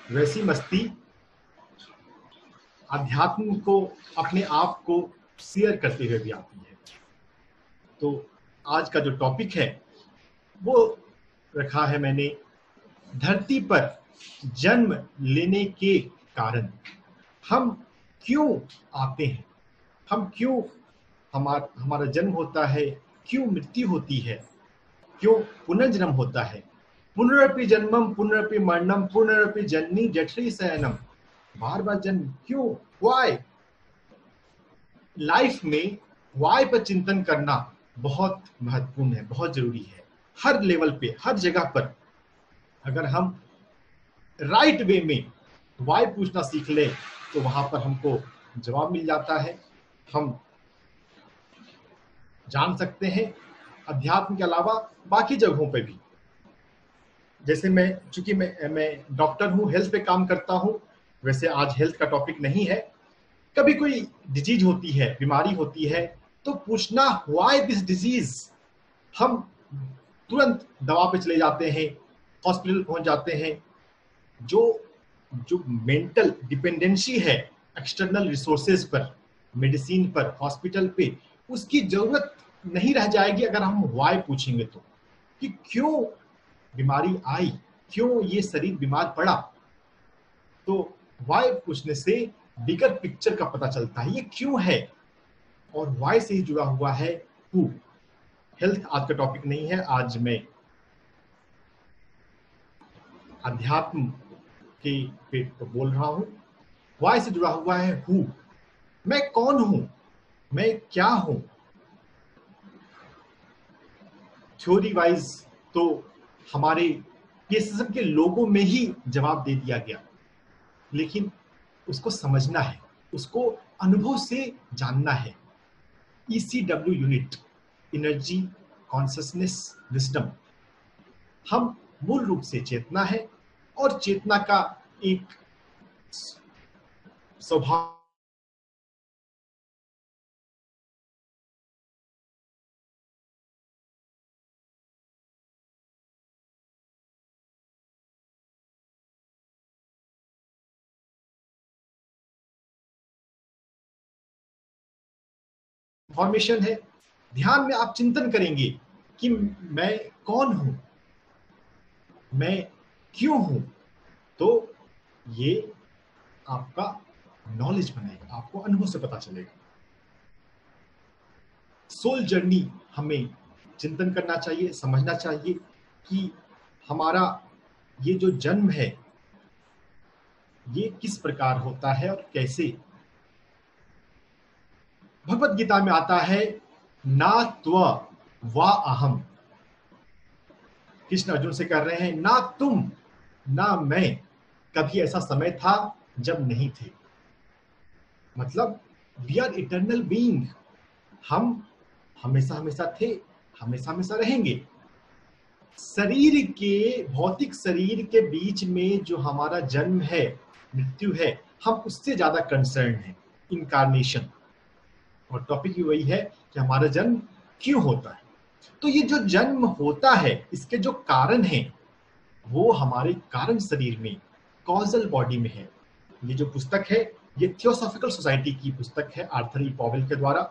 वैसी मस्ती अध्यात्म को, अपने आप को शेयर करते हुए भी आती है। तो आज का जो टॉपिक है वो रखा है मैंने, धरती पर जन्म लेने के कारण। हम क्यों आते हैं, हम क्यों, हमारा जन्म होता है, क्यों मृत्यु होती है, क्यों पुनर्जन्म होता है। पुनरपि जन्मम पुनरपि मरणम पुनरपि जननी जठरी शयनम। बार बार जन्म क्यों, व्हाई। लाइफ में व्हाई पर चिंतन करना बहुत महत्वपूर्ण है, बहुत जरूरी है। हर लेवल पे, हर जगह पर अगर हम राइट वे में व्हाई पूछना सीख ले तो वहां पर हमको जवाब मिल जाता है। हम जान सकते हैं अध्यात्म के अलावा बाकी जगहों पे भी। जैसे चूंकि मैं डॉक्टर हूँ, हेल्थ पे काम करता हूँ, वैसे आज हेल्थ का टॉपिक नहीं है। कभी कोई डिजीज होती है, बीमारी होती है, तो पूछना व्हाई दिस डिजीज। हम तुरंत दवा पे चले जाते हैं, हॉस्पिटल पहुंच जाते हैं। जो मेंटल डिपेंडेंसी है एक्सटर्नल रिसोर्सेज पर, मेडिसिन पर, हॉस्पिटल पे, उसकी जरूरत नहीं रह जाएगी अगर हम व्हाई पूछेंगे तो, कि क्यों बीमारी आई, क्यों ये शरीर बीमार पड़ा। तो व्हाई पूछने से बिगर पिक्चर का पता चलता है, ये क्यों है। और व्हाई से ही जुड़ा हुआ है हु। हेल्थ आज का टॉपिक नहीं है, आज मैं अध्यात्म के पेट पर बोल रहा हूं। व्हाई से जुड़ा हुआ है हु। मैं कौन हूं, मैं क्या हूं। थ्योरी वाइज तो हमारे केसिज्म के लोगों में ही जवाब दे दिया गया, लेकिन उसको समझना है, उसको अनुभव से जानना है। ECW unit, energy consciousness wisdom. हम मूल रूप से चेतना है, और चेतना का एक स्वभाव फॉर्मेशन है। ध्यान में आप चिंतन करेंगे कि मैं कौन हूं, मैं क्यों हूं, तो ये आपका नॉलेज बनाएगा, आपको अनुभव से पता चलेगा। सोल जर्नी हमें चिंतन करना चाहिए, समझना चाहिए कि हमारा ये जो जन्म है ये किस प्रकार होता है और कैसे। भगवत गीता में आता है, ना त्व वा अहम। कृष्ण अर्जुन से कह रहे हैं, ना तुम ना मैं, कभी ऐसा समय था जब नहीं थे। मतलब वी आर इटर्नल बीइंग। हम हमेशा हमेशा थे, हमेशा हमेशा रहेंगे। शरीर के, भौतिक शरीर के बीच में जो हमारा जन्म है, मृत्यु है, हम उससे ज्यादा कंसर्न है, इनकारनेशन। और टॉपिक भी वही है कि हमारा जन्म क्यों होता है। तो ये जो जन्म होता है, इसके जो कारण हैं वो हमारे कारण शरीर में, कॉजल बॉडी में है। ये जो पुस्तक है ये थियोसॉफिकल सोसाइटी की पुस्तक है, आर्थर ई पॉवेल के द्वारा।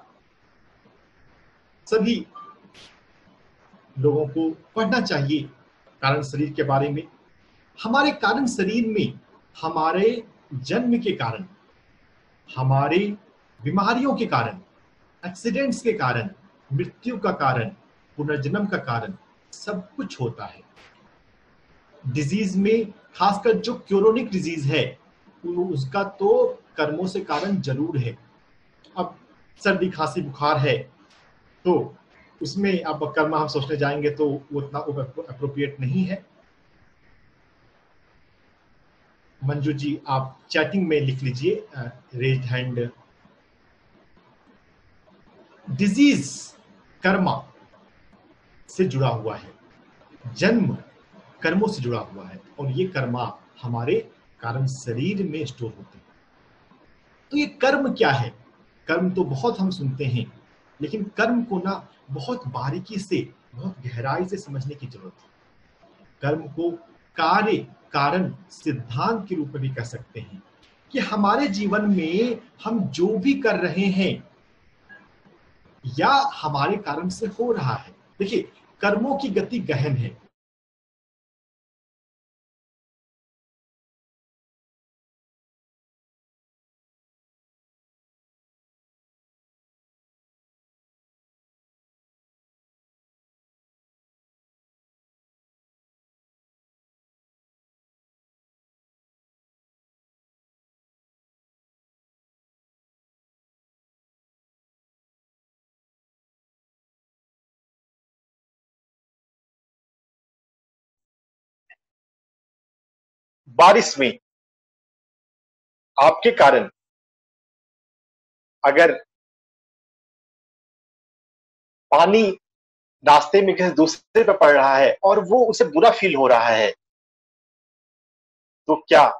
सभी लोगों को पढ़ना चाहिए कारण शरीर के बारे में। हमारे कारण शरीर में हमारे जन्म के कारण, हमारे बीमारियों के कारण, एक्सीडेंट्स के कारण, मृत्यु का कारण, पुनर्जन्म का कारण, सब कुछ होता है। डिजीज में खासकर जो क्रोनिक डिजीज है उसका तो कर्मों से कारण जरूर है। अब सर्दी खांसी बुखार है तो उसमें अब कर्म हम सोचने जाएंगे तो वो उतना अप्रोप्रिएट नहीं है। मंजू जी आप चैटिंग में लिख लीजिए रेज्ड हैंड। डिजीज कर्मा से जुड़ा हुआ है, जन्म कर्मों से जुड़ा हुआ है, और ये कर्मा हमारे कारण शरीर में स्टोर होते हैं। तो ये कर्म क्या है? कर्म तो बहुत हम सुनते हैं, लेकिन कर्म को ना बहुत बारीकी से, बहुत गहराई से समझने की जरूरत है। कर्म को कार्य कारण सिद्धांत के रूप में भी कह सकते हैं कि हमारे जीवन में हम जो भी कर रहे हैं या हमारे कारण से हो रहा है। देखिए, कर्मों की गति गहन है। बारिश में आपके कारण अगर पानी रास्ते में किसी दूसरे पे पड़ रहा है और वो उसे बुरा फील हो रहा है, तो क्या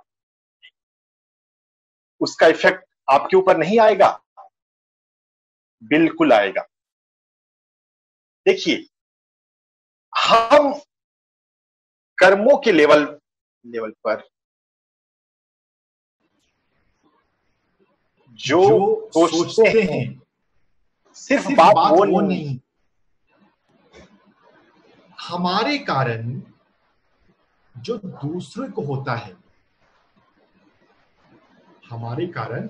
उसका इफेक्ट आपके ऊपर नहीं आएगा? बिल्कुल आएगा। देखिए, हम कर्मों के लेवल पर जो सोचते हैं, सिर्फ बात वो नहीं, हमारे कारण जो दूसरे को होता है, हमारे कारण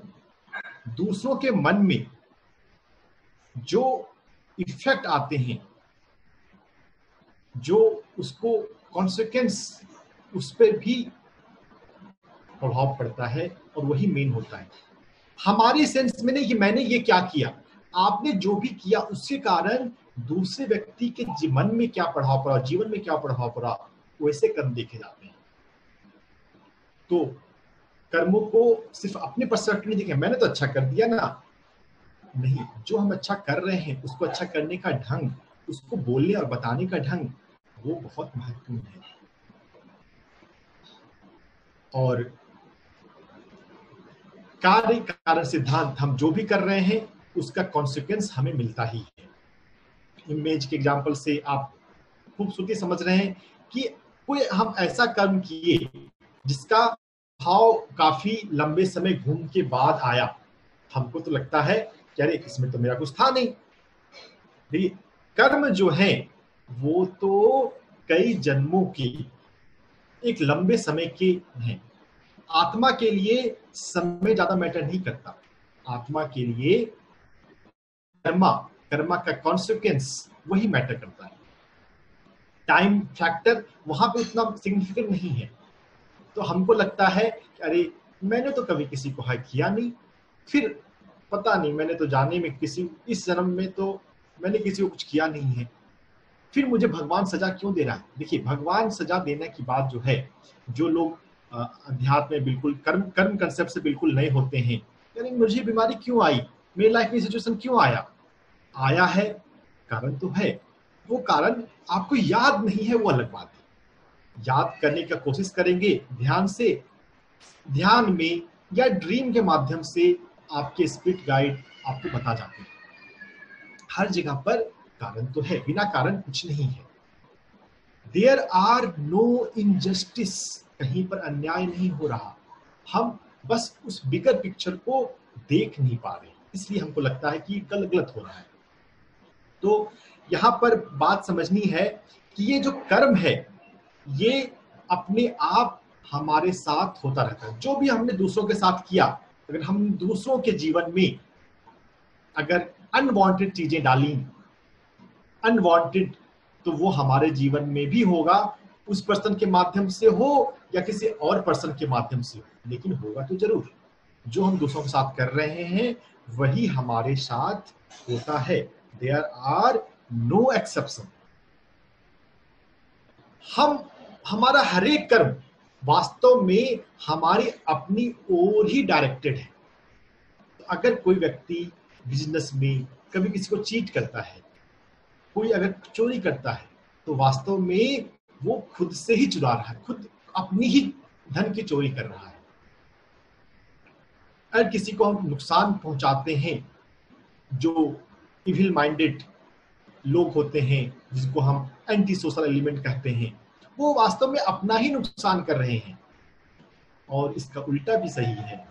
दूसरों के मन में जो इफेक्ट आते हैं, जो उसको कॉन्सिक्वेंस उस पर भी प्रभाव पड़ता है, और वही मेन होता है। हमारे सेंस में नहीं कि मैंने ये क्या किया, आपने जो भी किया उसके कारण दूसरे व्यक्ति के मन में क्या प्रभाव पड़ा, जीवन में क्या प्रभाव पड़ा, वैसे कर्म देखे जाते हैं। तो कर्मों को सिर्फ अपने पर्सपेक्टिव नहीं देखें, मैंने तो अच्छा कर दिया ना, नहीं, जो हम अच्छा कर रहे हैं उसको अच्छा करने का ढंग, उसको बोलने और बताने का ढंग, वो बहुत महत्वपूर्ण है। और कार्य कारण सिद्धांत, हम जो भी कर रहे हैं उसका कॉन्सिक्वेंस हमें मिलता ही है। इमेज के एग्जांपल से आप खूबसूरती समझ रहे हैं कि कोई हम ऐसा कर्म किए जिसका भाव काफी लंबे समय घूम के बाद आया, हमको तो लगता है कि अरे इसमें तो मेरा कुछ था नहीं। देखिए, कर्म जो है वो तो कई जन्मों के एक लंबे समय के हैं। आत्मा के लिए समय ज्यादा मैटर नहीं करता। आत्मा के लिए कर्मा का कॉन्सिक्वेंस वही मैटर करता है। टाइम फैक्टर वहां पे उतना सिग्निफिकेंट नहीं है। तो हमको लगता है कि अरे मैंने तो कभी किसी को हाइक किया नहीं, फिर पता नहीं मैंने तो जाने में किसी इस जन्म में तो मैंने किसी को कुछ किया नहीं है, फिर मुझे भगवान सजा क्यों दे रहा है। देखिए, भगवान सजा देने की बात जो है, जो लोग अध्यात्म में बिल्कुल कर्म कंसेप्ट से बिल्कुल नए होते हैं, यानी मुझे बीमारी क्यों आई, मेरी लाइफ में सिचुएशन क्यों आया है, कारण तो है। वो कारण आपको याद नहीं है, वो अलग बात है। याद करने का कोशिश करेंगे ध्यान में या ड्रीम के माध्यम से आपके स्पिरिट गाइड आपको बता जाते हैं। हर जगह पर कारण तो है, बिना कारण कुछ नहीं है। देयर आर नो इनजस्टिस, कहीं पर अन्याय नहीं हो रहा, हम बस उस बिगर पिक्चर को देख नहीं पा रहे, इसलिए हमको लगता है कि गलत हो रहा है। तो यहां पर बात समझनी है कि ये जो कर्म है ये अपने आप हमारे साथ होता रहता है। जो भी हमने दूसरों के साथ किया, अगर हम दूसरों के जीवन में अगर अनवांटेड चीजें डाली, अनवांटेड, तो वो हमारे जीवन में भी होगा, उस पर्सन के माध्यम से हो या किसी और पर्सन के माध्यम से हो, लेकिन होगा तो जरूर। जो हम दूसरों के साथ कर रहे हैं वही हमारे साथ होता है। There are no exception. हमारा हर एक कर्म वास्तव में हमारी अपनी ओर ही डायरेक्टेड है। अगर कोई व्यक्ति बिजनेस में कभी किसी को चीट करता है, कोई अगर चोरी करता है, तो वास्तव में वो खुद से ही चुरा रहा है, खुद अपनी ही धन की चोरी कर रहा है। अगर किसी को हम नुकसान पहुंचाते हैं, जो इविल माइंडेड लोग होते हैं जिसको हम एंटी सोशल एलिमेंट कहते हैं, वो वास्तव में अपना ही नुकसान कर रहे हैं। और इसका उल्टा भी सही है,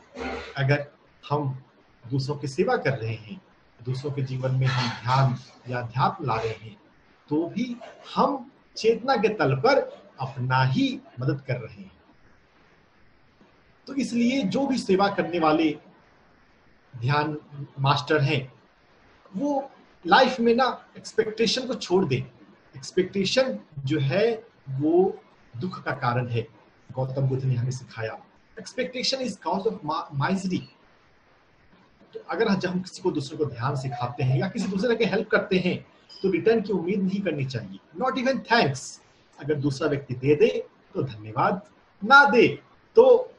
अगर हम दूसरों की सेवा कर रहे हैं, दूसरों के जीवन में हम ध्यान या अध्यात्म ला रहे हैं, तो भी हम चेतना के तल पर अपना ही मदद कर रहे हैं। तो इसलिए जो भी सेवा करने वाले ध्यान मास्टर हैं, वो लाइफ में ना एक्सपेक्टेशन को छोड़ दें। एक्सपेक्टेशन जो है वो दुख का कारण है। गौतम बुद्ध ने हमें सिखाया, expectation is cause of misery. तो अगर जब हम किसी को दूसरे को ध्यान सिखाते हैं या किसी दूसरे के हेल्प करते हैं, तो रिटर्न की उम्मीद नहीं करनी चाहिए, नॉट इवन थैंक्स। अगर दूसरा व्यक्ति दे दे तो धन्यवाद, ना दे तो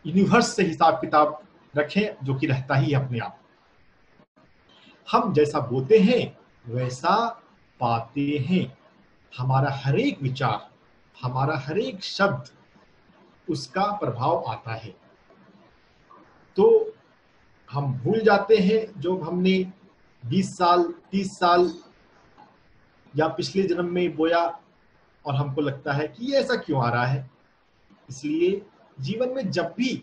यूनिवर्स से हिसाब किताब रखें, जो कि रहता ही है अपने आप। हम जैसा बोते हैं वैसा पाते हैं। हमारा हर एक विचार, हमारा हर एक शब्द, उसका प्रभाव आता है। तो हम भूल जाते हैं जो हमने 20 साल 30 साल या पिछले जन्म में बोया, और हमको लगता है कि ये ऐसा क्यों आ रहा है। इसलिए जीवन में जब भी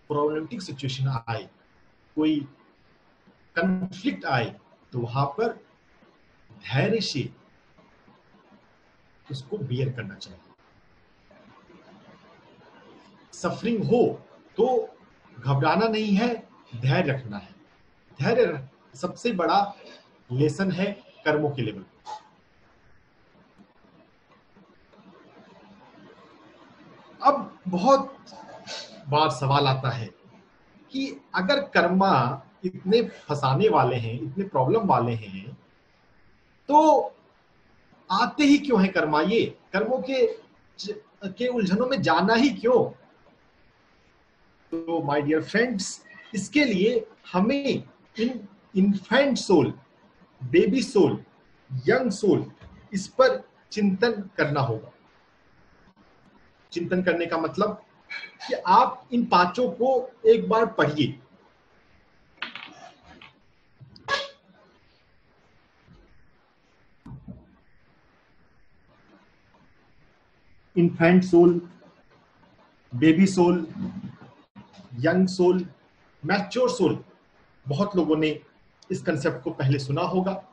प्रॉब्लमेटिक सिचुएशन आए, कोई कन्फ्लिक्ट आए, तो वहां पर धैर्य से उसको बियर करना चाहिए। सफरिंग हो तो घबराना नहीं है, धैर्य रखना है। धैर्य सबसे बड़ा लेसन है कर्मों के लेवल। अब बहुत बार सवाल आता है कि अगर कर्मा इतने फंसाने वाले हैं, इतने प्रॉब्लम वाले हैं, तो आते ही क्यों है कर्मा? ये कर्मों के उलझनों में जाना ही क्यों? तो माय डियर फ्रेंड्स, इसके लिए हमें इन infant soul, baby soul, young soul, इस पर चिंतन करना होगा। चिंतन करने का मतलब कि आप इन पांचों को एक बार पढ़िए। Infant soul, baby soul, young soul, mature soul. बहुत लोगों ने इस कंसेप्ट को पहले सुना होगा,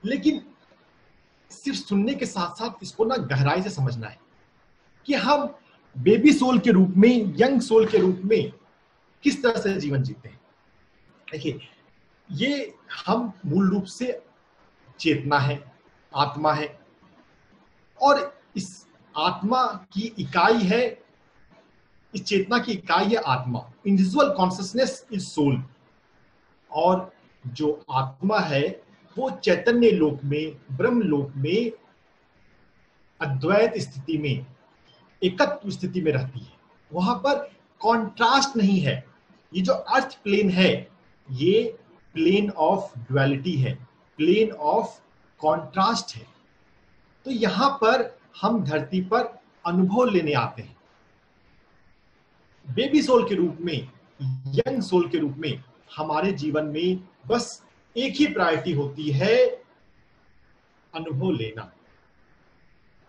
लेकिन सिर्फ सुनने के साथ साथ इसको ना गहराई से समझना है कि हम बेबी सोल के रूप में, यंग सोल के रूप में किस तरह से जीवन जीते हैं। देखिए, ये हम मूल रूप से चेतना है, आत्मा है, और इस आत्मा की इकाई है, इस चेतना की इकाई है आत्मा। Individual consciousness is soul. और जो आत्मा है वो चैतन्य लोक में, ब्रह्म लोक में, अद्वैत स्थिति में, एकत्व स्थिति में रहती है। वहां पर कॉन्ट्रास्ट नहीं है। ये जो अर्थ प्लेन है, ये प्लेन ऑफ ड्युअलिटी है, प्लेन ऑफ कॉन्ट्रास्ट है। तो यहां पर हम धरती पर अनुभव लेने आते हैं। बेबी सोल के रूप में, यंग सोल के रूप में हमारे जीवन में बस एक ही प्रायोरिटी होती है, अनुभव लेना।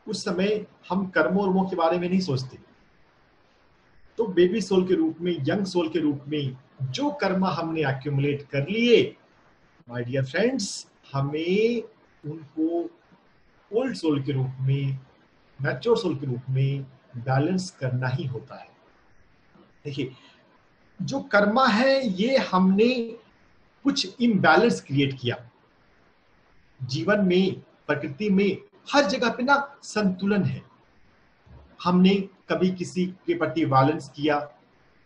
उस समय हम कर्मों वर्मों के बारे में नहीं सोचते। तो बेबी सोल के रूप में, यंग सोल के रूप में जो कर्म हमने एक्यूमुलेट कर लिए, माय डियर फ्रेंड्स, हमें उनको ओल्ड सोल के रूप में, मैच्योर सोल के रूप में बैलेंस करना ही होता है। देखिए, जो कर्मा है ये हमने कुछ इम्बैलेंस क्रिएट किया। जीवन में, प्रकृति में हर जगह पे ना संतुलन है। हमने कभी किसी के प्रति वायलेंस किया,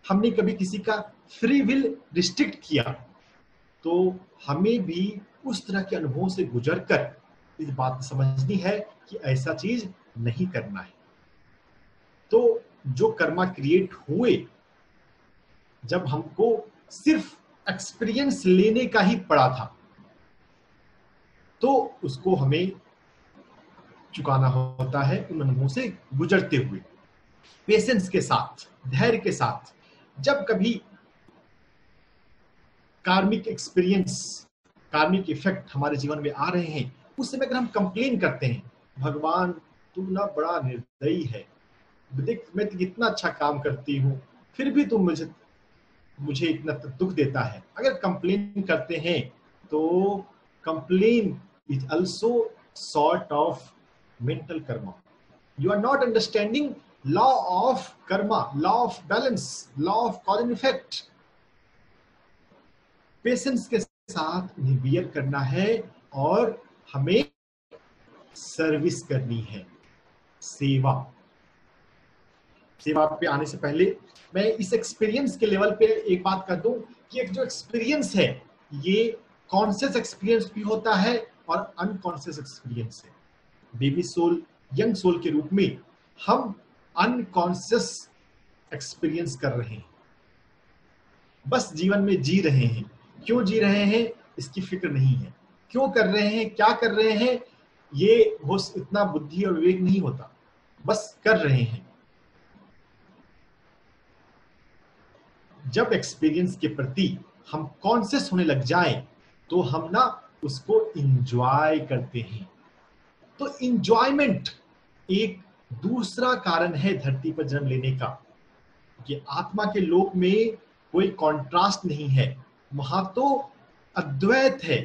हमने कभी किसी का फ्री विल रिस्ट्रिक्ट किया, तो हमें भी उस तरह के अनुभवों से गुजरकर इस बात को समझनी है कि ऐसा चीज नहीं करना है। तो जो कर्मा क्रिएट हुए, जब हमको सिर्फ एक्सपीरियंस लेने का ही पड़ा था, तो उसको हमें चुकाना होता है उन अनुभवों से गुजरते हुए, पेशेंस के साथ, धैर्य के साथ। जब कभी कार्मिक एक्सपीरियंस, कार्मिक इफेक्ट हमारे जीवन में आ रहे हैं, उस समय अगर हम कंप्लेन करते हैं, भगवान तू ना बड़ा निर्दयी है, देख मैं इतना अच्छा काम करती हूँ फिर भी तू मुझे इतना दुख देता है। अगर कंप्लेन करते हैं तो complain is also sort of mental karma. You are not understanding law of karma, law of balance, law of cause and effect. Patience के साथ बिहेव करना है और हमें सर्विस करनी है, सेवा। सेवा पे आने से पहले मैं इस एक्सपीरियंस के लेवल पे एक बात कर दूं कि एक जो एक्सपीरियंस है ये कॉन्शियस एक्सपीरियंस भी होता है और अनकॉन्शियस एक्सपीरियंस है। बेबी सोल, यंग सोल के रूप में हम अनकॉन्शियस एक्सपीरियंस कर रहे हैं, बस जीवन में जी रहे हैं। क्यों जी रहे हैं इसकी फिक्र नहीं है, क्यों कर रहे हैं, क्या कर रहे हैं, ये इतना बुद्धि और विवेक नहीं होता, बस कर रहे हैं। जब एक्सपीरियंस के प्रति हम कॉन्शियस होने लग जाएं तो हम ना उसको इंजॉय करते हैं। तो इंजॉयमेंट एक दूसरा कारण है धरती पर जन्म लेने का, कि आत्मा के लोक में कोई कॉन्ट्रास्ट नहीं है, वहां तो अद्वैत है।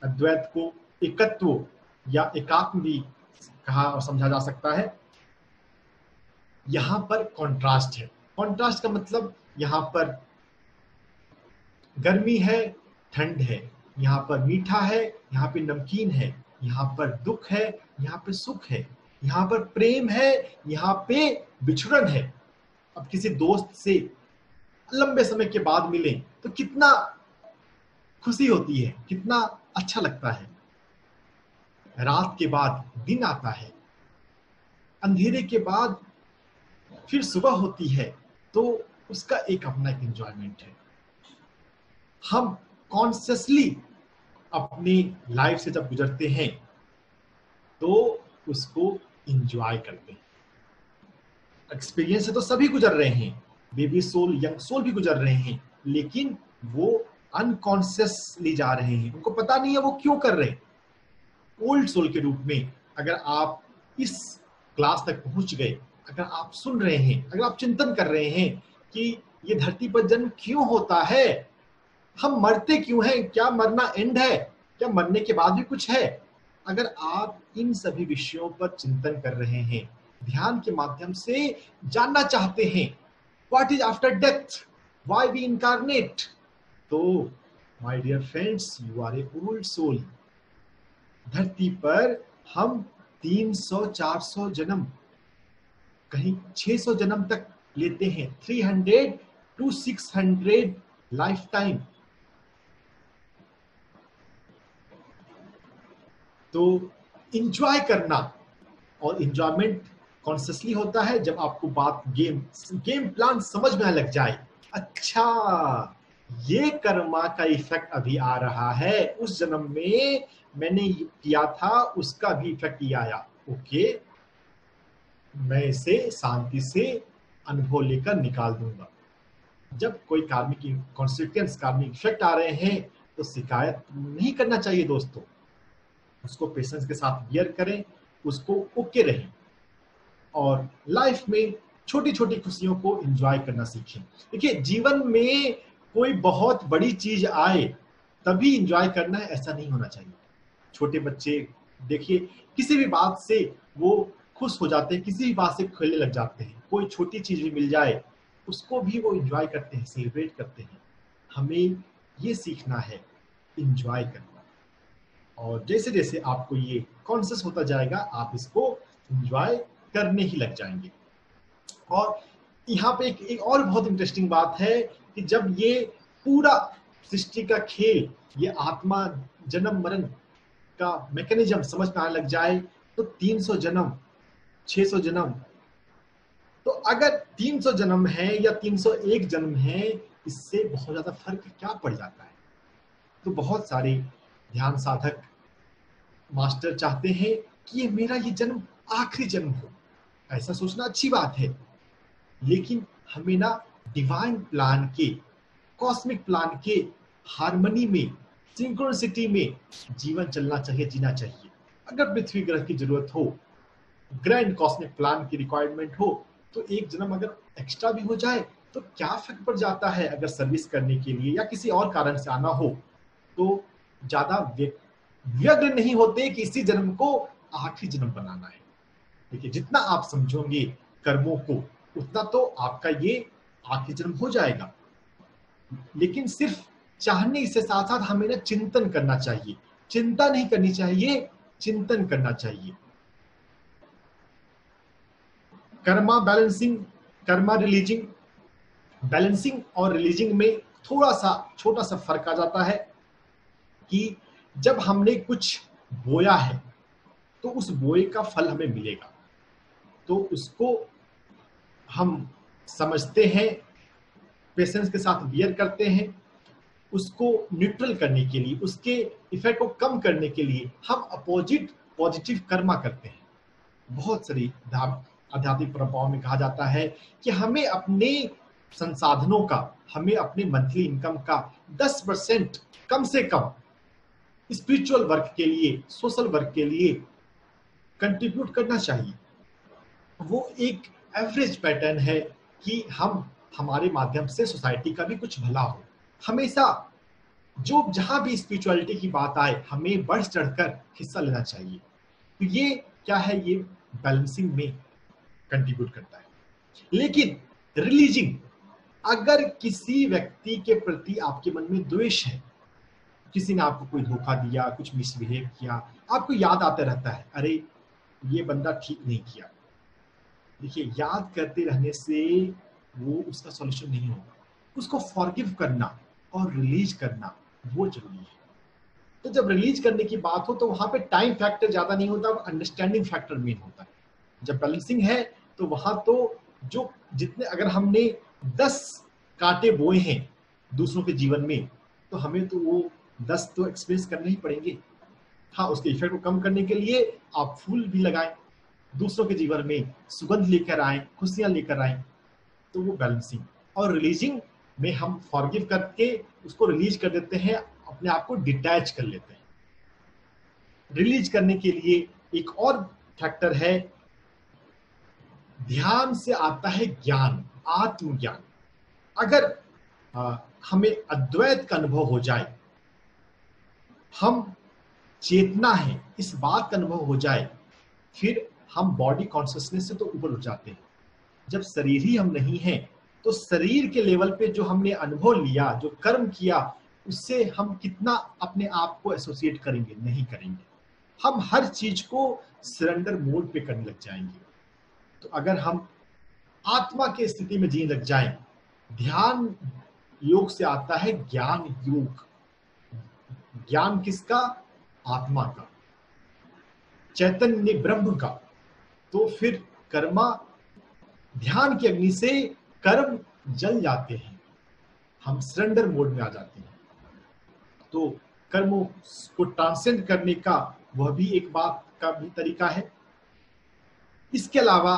अद्वैत को एकत्व या एकात्म भी कहा और समझा जा सकता है। यहां पर कॉन्ट्रास्ट है। कॉन्ट्रास्ट का मतलब यहाँ पर गर्मी है, ठंड है, यहाँ पर मीठा है, यहाँ पे नमकीन है, यहाँ पर दुख है, यहाँ पे सुख है, यहाँ पर प्रेम है, यहाँ पे बिछुड़न है। अब किसी दोस्त से लंबे समय के बाद मिले तो कितना खुशी होती है, कितना अच्छा लगता है। रात के बाद दिन आता है, अंधेरे के बाद फिर सुबह होती है, तो उसका एक अपना एक एंजॉयमेंट है। हम कॉन्शियसली अपनी लाइफ से जब गुजरते हैं तो उसको एंजॉय करते हैं। एक्सपीरियंस से तो सभी गुजर रहे हैं, बेबी सोल, यंग सोल भी गुजर रहे हैं, लेकिन वो अनकॉन्शियसली जा रहे हैं, उनको पता नहीं है वो क्यों कर रहे हैं। ओल्ड सोल के रूप में अगर आप इस क्लास तक पहुंच गए, अगर आप सुन रहे हैं, अगर आप चिंतन कर रहे हैं कि ये धरती पर जन्म क्यों होता है, हम मरते क्यों हैं, क्या मरना एंड है, क्या मरने के बाद भी कुछ है, अगर आप इन सभी विषयों पर चिंतन कर रहे हैं, ध्यान के माध्यम से जानना चाहते हैं what is after death, why we incarnate, तो my dear friends, you are a old soul. धरती पर हम 300-400 जन्म, कहीं 600 जन्म तक लेते हैं, 300 to 600 लाइफ टाइम। तो इंजॉय करना, और इंजॉयमेंट कॉन्शियसली होता है जब आपको बात गेम प्लान समझ में लग जाए। अच्छा, ये कर्मा का इफेक्ट अभी आ रहा है, उस जन्म में मैंने किया था उसका भी इफेक्ट ये आया, ओके, मैं इसे शांति से अनुभव लेकर निकाल दूंगा। जब कोई कार्मिक कॉन्सिक्वेंस, कार्मिक इफेक्ट आ रहे हैं तो शिकायत नहीं करना चाहिए दोस्तों, उसको पेशेंस के साथ बियर करें, उसको ओके रहें और लाइफ में छोटी छोटी खुशियों को एंजॉय करना सीखें। देखिए, जीवन में कोई बहुत बड़ी चीज आए तभी एंजॉय करना है, ऐसा नहीं होना चाहिए। छोटे बच्चे देखिए, किसी भी बात से वो खुश हो जाते हैं, किसी भी बात से खेलने लग जाते हैं, कोई छोटी चीज भी मिल जाए उसको भी वो एंजॉय करते हैं, सेलिब्रेट करते हैं। हमें ये सीखना है एंजॉय करना, और जैसे जैसे आपको ये कॉन्शियस होता जाएगा आप इसको एंजॉय करने ही लग जाएंगे। और यहाँ पे एक और बहुत इंटरेस्टिंग बात है कि जब ये पूरा सृष्टि का खेल, ये आत्मा जन्म मरण का मैकेनिज्म समझ में आने लग जाए तो 300 जन्म, 600 जन्म, तो अगर 300 जन्म है या 301 जन्म है, इससे बहुत ज्यादा फर्क क्या पड़ जाता है। तो बहुत सारे ध्यान साधक मास्टर चाहते हैं कि ये मेरा ये जन्म आखिरी जन्म हो, ऐसा सोचना अच्छी बात है, लेकिन हमें ना डिवाइन प्लान के, कॉस्मिक प्लान के हार्मनी में, सिंक्रोनिसिटी में जीवन चलना चाहिए, जीना चाहिए। अगर पृथ्वी ग्रह की जरूरत हो ग्रैंड कॉस्मिक प्लान की रिक्वायरमेंट हो, तो एक जन्म अगर एक्स्ट्रा भी हो जाए तो क्या फर्क पड़ जाता है। अगर सर्विस करने के लिए या किसी और कारण से आना हो तो ज्यादा व्यग्र नहीं होते कि इसी जन्म को आखिरी जन्म बनाना है। देखिए, जितना आप समझोगे कर्मों को उतना तो आपका ये आखिरी जन्म हो जाएगा। लेकिन सिर्फ चाहने से साथ साथ हमें ना चिंतन करना चाहिए, चिंता नहीं करनी चाहिए, चिंतन करना चाहिए। Karma balancing, Karma releasing, balancing और रिलीजिंग में थोड़ा सा छोटा सा फर्क आ जाता है कि जब हमने कुछ बोया है तो उस बोए का फल हमें मिलेगा, तो उसको हम समझते हैं, पेशेंस के साथ बियर करते हैं। उसको न्यूट्रल करने के लिए, उसके इफेक्ट को कम करने के लिए हम अपोजिट पॉजिटिव कर्मा करते हैं। बहुत सारी आध्यात्मिक परंपराओं में कहा जाता है कि हमें अपने संसाधनों का, हमें अपने मंथली इनकम का 10% कम से कम स्पिरिचुअल वर्क के लिए, सोशल वर्क के लिए कंट्रीब्यूट करना चाहिए। वो एक एवरेज पैटर्न है कि हम हमारे माध्यम से सोसाइटी का भी कुछ भला हो। हमेशा जो जहां भी स्पिरिचुअलिटी की बात आए हमें बढ़ चढ़कर हिस्सा लेना चाहिए। तो ये क्या है, ये बैलेंसिंग में कंट्रीब्यूट करता है। लेकिन रिलीजिंग, अगर किसी व्यक्ति के प्रति आपके मन में द्वेष है, किसी ने आपको कोई धोखा दिया, कुछ मिसबिहेव किया, आपको याद आता रहता है अरे ये बंदा ठीक नहीं किया। देखिए, याद करते रहने से वो उसका सॉल्यूशन नहीं होगा। उसको फॉरगिव करना और रिलीज करना वो जरूरी है। तो जब रिलीज करने की बात हो तो वहां पे टाइम फैक्टर ज्यादा नहीं होता, अंडरस्टैंडिंग फैक्टर मेन होता है। जब बैलेंसिंग है तो वहां तो जो जितने, अगर हमने 10 कांटे बोए हैं दूसरों के जीवन में, तो हमें तो वो 10 तो एक्सपीरियंस करने ही पड़ेंगे। हाँ, उसके इफेक्ट को कम करने के लिए आप फूल भी लगाएं, दूसरों के जीवन में सुगंध लेकर आए, खुशियां लेकर आए, तो वो बैलेंसिंग। और रिलीजिंग में हम फॉरगिव करके उसको रिलीज कर देते हैं, अपने आप को डिटैच कर लेते हैं। रिलीज करने के लिए एक और फैक्टर है, ध्यान से आता है ज्ञान, आत्मज्ञान। अगर हमें अद्वैत का अनुभव हो जाए, हम चेतना है इस बात का अनुभव हो जाए, फिर हम बॉडी कॉन्शियसनेस से तो ऊपर उठ जाते हैं। जब शरीर ही हम नहीं हैं तो शरीर के लेवल पे जो हमने अनुभव लिया, जो कर्म किया, उससे हम कितना अपने आप को एसोसिएट करेंगे? नहीं करेंगे। हम हर चीज को सरेंडर मोड पे करने लग जाएंगे। तो अगर हम आत्मा की स्थिति में जीने लग जाएं, ध्यान योग से आता है ज्ञान योग। ज्ञान किसका? आत्मा का, चैतन्य ब्रह्म का। तो फिर कर्मा, ध्यान की अग्नि से कर्म जल जाते हैं, हम सरेंडर मोड में आ जाते हैं। तो कर्मों को ट्रांसेंड करने का वह भी एक बात का भी तरीका है। इसके अलावा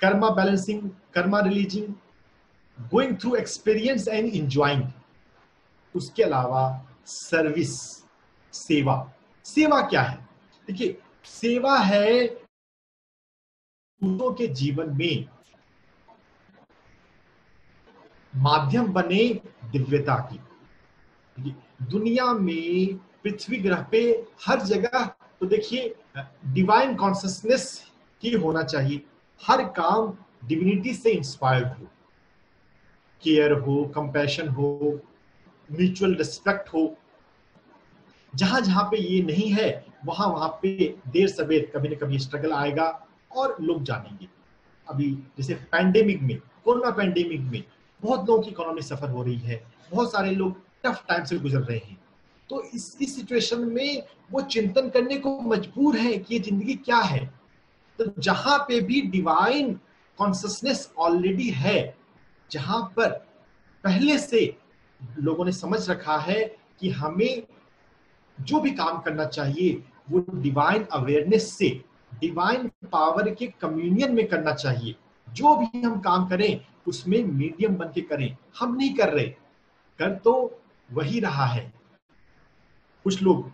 Karma balancing, Karma releasing, going through experience and enjoying. उसके अलावा सर्विस, सेवा। सेवा क्या है? देखिए, सेवा है दूसरों के जीवन में माध्यम बने दिव्यता की। दुनिया में, पृथ्वी ग्रह पे, हर जगह तो देखिए डिवाइन कॉन्शियसनेस ही होना चाहिए। हर काम डिविनिटी से इंस्पायर्ड हो, केयर हो, कंपैशन हो, म्यूचुअल रिस्पेक्ट हो। जहां जहां पे ये नहीं है वहां वहां पे देर सवेर कभी न कभी स्ट्रगल आएगा और लोग जानेंगे। अभी जैसे पैंडेमिक में, कोरोना पैंडेमिक में बहुत लोगों की इकोनॉमी सफर हो रही है, बहुत सारे लोग टफ टाइम से गुजर रहे हैं। तो इस सिचुएशन में वो चिंतन करने को मजबूर है कि ये जिंदगी क्या है। तो जहां पे भी डिवाइन कॉन्शियसनेस ऑलरेडी है, जहां पर पहले से लोगों ने समझ रखा है कि हमें जो भी काम करना चाहिए वो डिवाइन अवेयरनेस से, डिवाइन पावर के कम्युनियन में करना चाहिए। जो भी हम काम करें उसमें मीडियम बन के करें। हम नहीं कर रहे, कर तो वही रहा है। कुछ लोग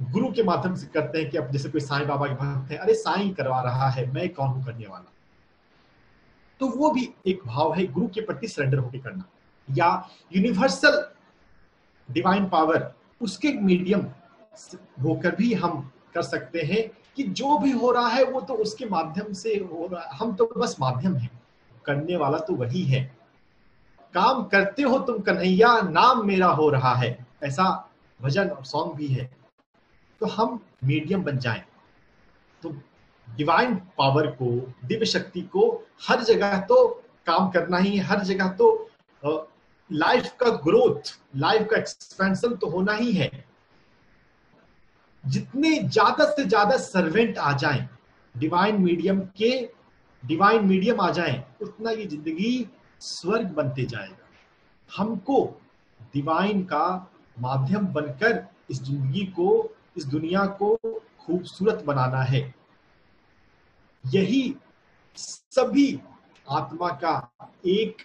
गुरु के माध्यम से करते हैं कि अब जैसे कोई साईं बाबा के भक्त हैं, अरे साईं करवा रहा है, मैं कौन हूं करने वाला। तो वो भी एक भाव है गुरु के प्रति सरेंडर होकर करना। या यूनिवर्सल डिवाइन पावर, उसके मीडियम होकर भी हम कर सकते हैं कि जो भी हो रहा है वो तो उसके माध्यम से हो रहा है, हम तो बस माध्यम हैं, करने वाला तो वही है। काम करते हो तुम कन्हैया, नाम मेरा हो रहा है, ऐसा भजन और सॉन्ग भी है। तो हम मीडियम बन जाएं, तो डिवाइन पावर को, दिव्य शक्ति को हर जगह तो काम करना ही है, हर जगह तो लाइफ का ग्रोथ, लाइफ का एक्सपेंशन तो होना ही है। जितने ज्यादा से ज्यादा सर्वेंट आ जाएं, डिवाइन मीडियम आ जाएं, उतना ये जिंदगी स्वर्ग बनते जाएगा। हमको डिवाइन का माध्यम बनकर इस जिंदगी को, इस दुनिया को खूबसूरत बनाना है। यही सभी आत्मा का एक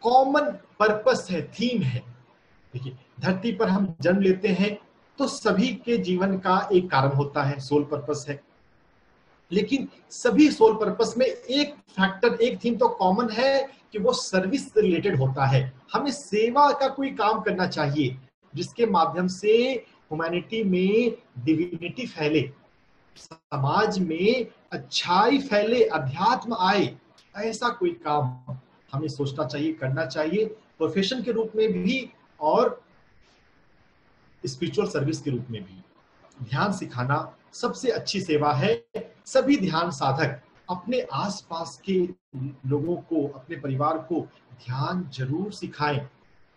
कॉमन पर्पस है, थीम है। देखिए, धरती पर हम जन्म लेते हैं तो सभी के जीवन का एक कारण होता है, सोल पर्पस है। लेकिन सभी सोल पर्पस में एक फैक्टर, एक थीम तो कॉमन है कि वो सर्विस से रिलेटेड होता है। हमें सेवा का कोई काम करना चाहिए जिसके माध्यम से ह्यूमैनिटी में डिविनिटी फैले, समाज में अच्छाई फैले, अध्यात्म आए। ऐसा कोई काम हमें सोचना चाहिए, करना चाहिए, प्रोफेशन के रूप में भी और स्पिरिचुअल सर्विस के रूप में भी। ध्यान सिखाना सबसे अच्छी सेवा है। सभी ध्यान साधक अपने आसपास के लोगों को, अपने परिवार को ध्यान जरूर सिखाएं।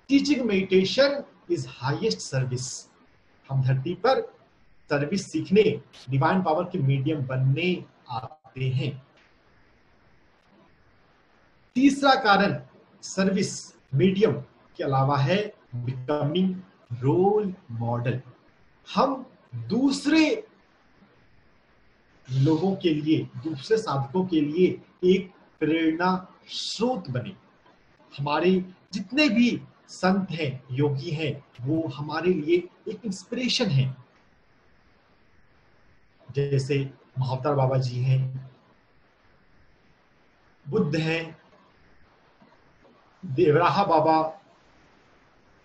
Teaching meditation is highest service. हम धरती पर सर्विस सीखने, डिवाइन पावर के मीडियम बनने आते हैं। तीसरा कारण सर्विस मीडियम के अलावा है बिकमिंग रोल मॉडल। हम दूसरे लोगों के लिए, दूसरे साधकों के लिए एक प्रेरणा स्रोत बने। हमारे जितने भी संत हैं, योगी हैं, वो हमारे लिए एक इंस्पिरेशन है। जैसे महाअवतार बाबा जी हैं, बुद्ध हैं, देवराहा बाबा,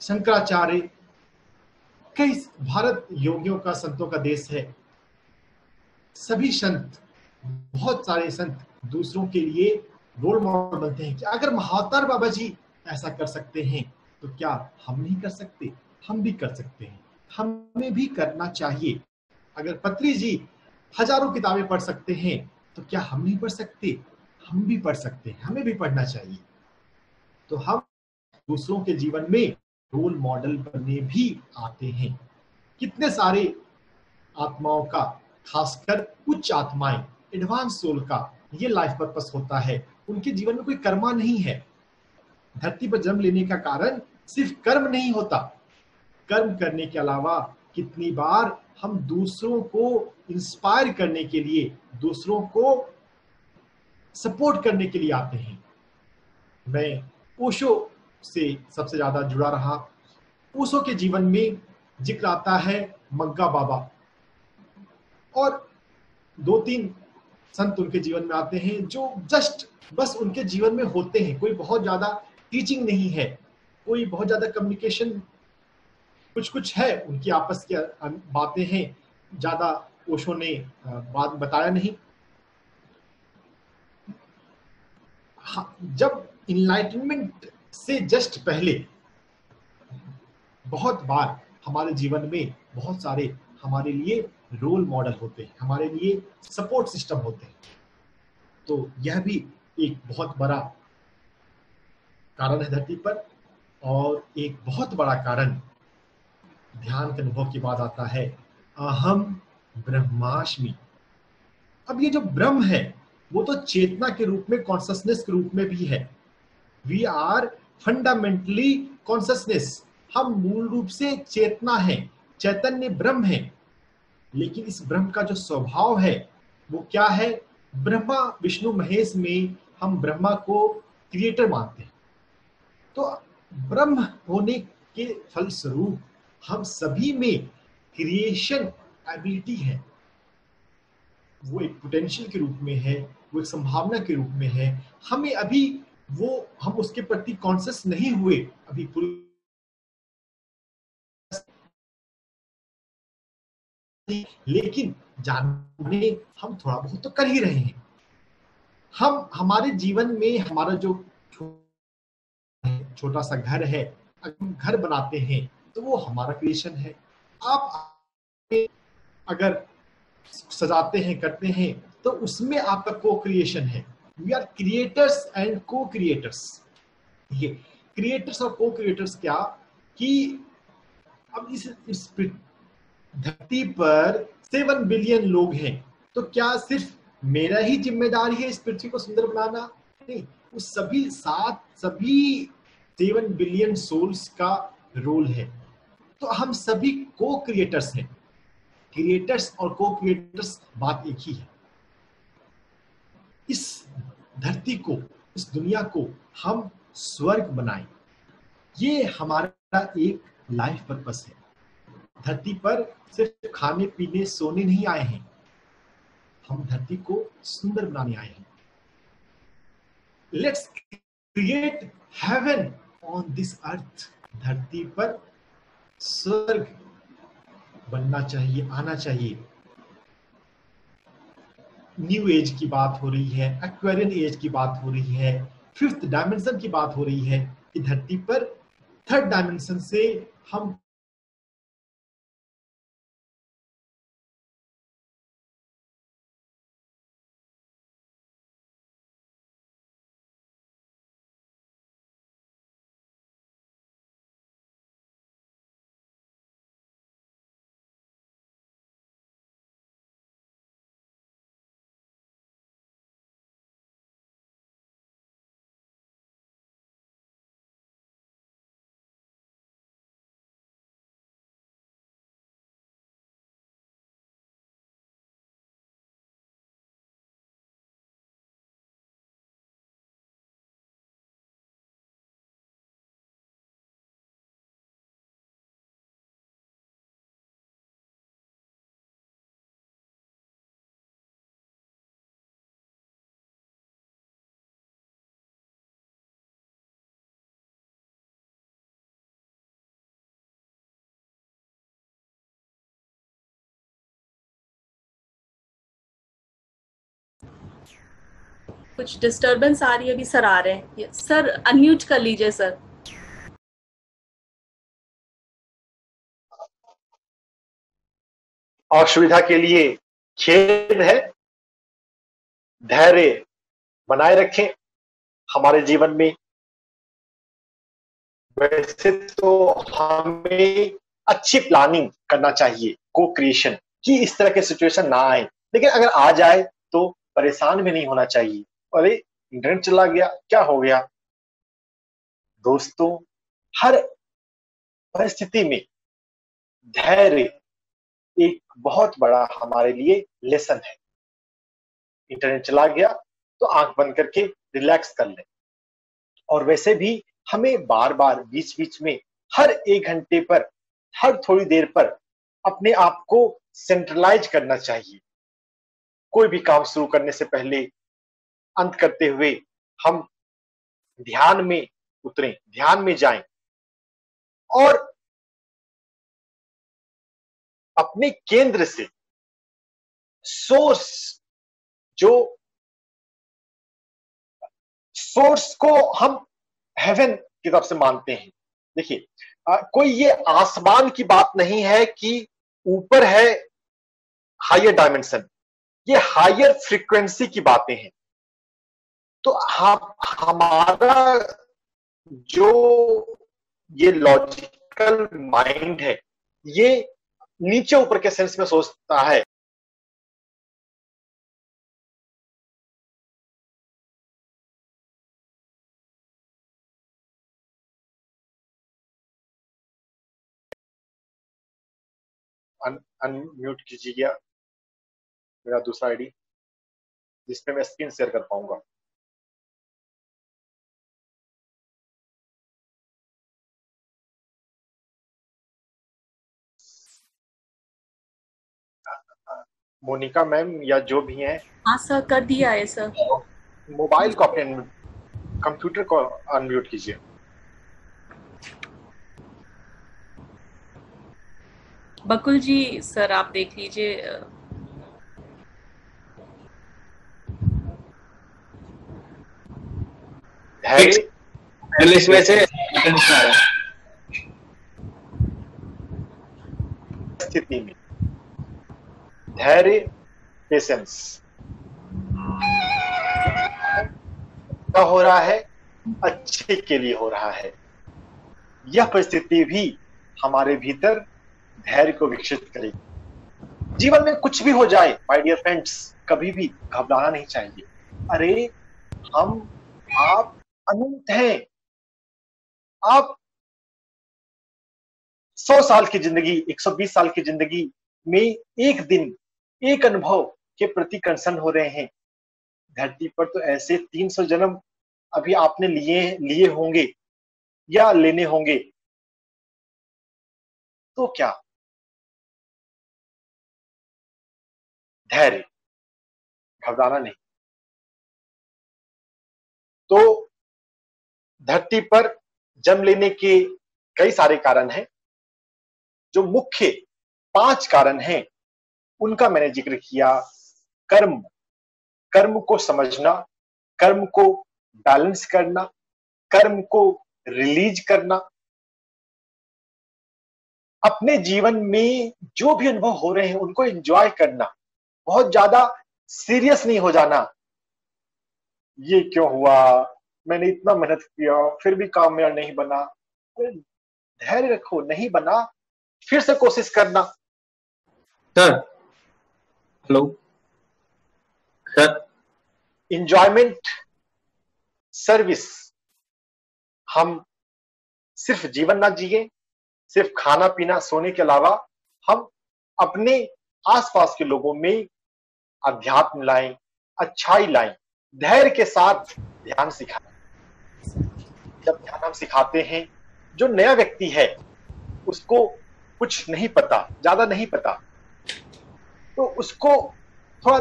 शंकराचार्य, कई, भारत योगियों का, संतों का देश है। सभी संत, बहुत सारे संत दूसरों के लिए रोल मॉडल बनते हैं कि अगर महाअवतार बाबा जी ऐसा कर सकते हैं तो क्या हम नहीं कर सकते? हम भी कर सकते हैं, हमें भी करना चाहिए। अगर पत्री जी हजारों किताबें पढ़ सकते हैं तो क्या हम नहीं पढ़ सकते? हम भी पढ़ सकते हैं, हमें भी पढ़ना चाहिए। तो हम दूसरों के जीवन में रोल मॉडल बनने भी आते हैं। कितने सारे आत्माओं का, खासकर उच्च आत्माएं, एडवांस सोल का ये लाइफ पर्पस होता है। उनके जीवन में कोई कर्मा नहीं है। धरती पर जन्म लेने का कारण सिर्फ कर्म नहीं होता। कर्म करने के अलावा कितनी बार हम दूसरों को इंस्पायर करने के लिए, दूसरों को सपोर्ट करने के लिए आते हैं। मैं ओशो से सबसे ज्यादा जुड़ा रहा। ओशो के जीवन में जिक्र आता है मग्गा बाबा, और 2-3 संत उनके जीवन में आते हैं जो जस्ट बस उनके जीवन में होते हैं। कोई बहुत ज्यादा टीचिंग नहीं है, कोई बहुत ज्यादा कम्युनिकेशन, कुछ कुछ है, उनकी आपस की बातें हैं, ज्यादा ओशो ने बात बताया नहीं। जब इनलाइटनमेंट से जस्ट पहले बहुत बार हमारे जीवन में बहुत सारे हमारे लिए रोल मॉडल होते हैं, हमारे लिए सपोर्ट सिस्टम होते हैं। तो यह भी एक बहुत बड़ा कारण है धरती पर। और एक बहुत बड़ा कारण ध्यान के अनुभव के बाद आता है अहम ब्रह्मास्मि। अब ये जो ब्रह्म है वो तो चेतना के रूप में, कॉन्शसनेस के रूप में भी है। We are fundamentally consciousness. हम मूल रूप से चेतना है, चैतन्य ब्रह्म है। लेकिन इस ब्रह्म का जो स्वभाव है वो क्या है? ब्रह्मा विष्णु महेश में हम ब्रह्मा को क्रिएटर मानते हैं। तो ब्रह्म होने के फलस्वरूप हम सभी में क्रिएशन एबिलिटी है, वो एक पोटेंशियल के रूप में है, वो एक संभावना के रूप में है। हमें अभी हम उसके प्रति कॉन्शियस नहीं हुए अभी पूरी, लेकिन जानने हम थोड़ा बहुत तो कर ही रहे हैं। हम हमारे जीवन में हमारा जो छोटा सा घर है, अगर हम घर बनाते हैं तो वो हमारा क्रिएशन है। आप अगर सजाते हैं, करते हैं, तो उसमें आपका को क्रिएशन है। वी आर क्रिएटर्स एंड को क्रिएटर्स। ये क्रिएटर्स और को क्रिएटर्स क्या कि अब इस धरती पर 7 बिलियन लोग हैं, तो क्या सिर्फ मेरा ही जिम्मेदारी है इस पृथ्वी को सुंदर बनाना? नहीं, उस सभी 7 बिलियन सोल्स का रोल है। तो हम सभी को क्रिएटर्स हैं। क्रिएटर्स और को क्रिएटर्स बात एक ही है। इस धरती को, इस दुनिया को हम स्वर्ग बनाएं, ये हमारा एक लाइफ पर्पस है। धरती पर सिर्फ खाने पीने सोने नहीं आए हैं, हम धरती को सुंदर बनाने आए हैं। Let's create heaven on this earth. धरती पर स्वर्ग बनना चाहिए, आना चाहिए। न्यू एज की बात हो रही है, एक्वेरियन एज की बात हो रही है, 5th डायमेंशन की बात हो रही है कि धरती पर 3rd डायमेंशन से हम कुछ डिस्टरबेंस आ रही है अभी सर, आ रहे हैं सर, अनम्यूट कर लीजिए सर। असुविधा के लिए खेद है। धैर्य बनाए रखें हमारे जीवन में। वैसे तो हमें अच्छी प्लानिंग करना चाहिए को क्रिएशन कि इस तरह के सिचुएशन ना आए, लेकिन अगर आ जाए तो परेशान भी नहीं होना चाहिए। अरे इंटरनेट चला गया, क्या हो गया? दोस्तों, हर परिस्थिति में धैर्य एक बहुत बड़ा हमारे लिए लेसन है। इंटरनेट चला गया तो आंख बंद करके रिलैक्स कर लें। और वैसे भी हमें बार बार बीच बीच में हर 1 घंटे पर, हर थोड़ी देर पर अपने आप को सेंट्रलाइज करना चाहिए। कोई भी काम शुरू करने से पहले, अंत करते हुए हम ध्यान में उतरें, ध्यान में जाएं और अपने केंद्र से सोर्स, जो सोर्स को हम हेवन की तरफ से मानते हैं। देखिए, कोई ये आसमान की बात नहीं है कि ऊपर है हायर डायमेंशन, ये हायर फ्रीक्वेंसी की बातें हैं। तो हमारा जो ये लॉजिकल माइंड है, ये नीचे ऊपर के सेंस में सोचता है। अनम्यूट कीजिएगा मेरा दूसरा आईडी जिसपे मैं स्क्रीन शेयर कर पाऊंगा। मोनिका मैम या जो भी हैं, हाँ सर, कर दिया है सर। मोबाइल को अपने कंप्यूटर को अनम्यूट कीजिए। बकुल जी सर, आप देख लीजिए। धैर्य इंग्लिश में से इंग्लिश में आ रहा है। स्थिति में धैर्य, पेशेंस क्या हो रहा है, अच्छे के लिए हो रहा है। यह परिस्थिति भी हमारे भीतर धैर्य को विकसित करेगी। जीवन में कुछ भी हो जाए माय डियर फ्रेंड्स, कभी भी घबराना नहीं चाहिए। अरे हम आप अनंत हैं। आप 100 साल की जिंदगी, 120 साल की जिंदगी में एक दिन, एक अनुभव के प्रति कंसर्न हो रहे हैं। धरती पर तो ऐसे 300 जन्म अभी आपने लिए होंगे या लेने होंगे। तो क्या धैर्य, घबराना नहीं। तो धरती पर जन्म लेने के कई सारे कारण हैं। जो मुख्य 5 कारण हैं उनका मैंने जिक्र किया। कर्म, कर्म को समझना, कर्म को बैलेंस करना, कर्म को रिलीज करना, अपने जीवन में जो भी अनुभव हो रहे हैं उनको एंजॉय करना, बहुत ज्यादा सीरियस नहीं हो जाना। ये क्यों हुआ, मैंने इतना मेहनत किया फिर भी काम मेरा नहीं बना। धैर्य रखो, नहीं बना फिर से कोशिश करना। Sir hello sir. Enjoyment, service. हम सिर्फ जीवन ना जिए, सिर्फ खाना पीना सोने के अलावा हम अपने आसपास के लोगों में अध्यात्म लाएं, अच्छाई लाएं, धैर्य के साथ ध्यान सिखाएं। जब ध्यान हम सिखाते हैं, जो नया व्यक्ति है उसको कुछ नहीं पता, ज्यादा नहीं पता, तो उसको थोड़ा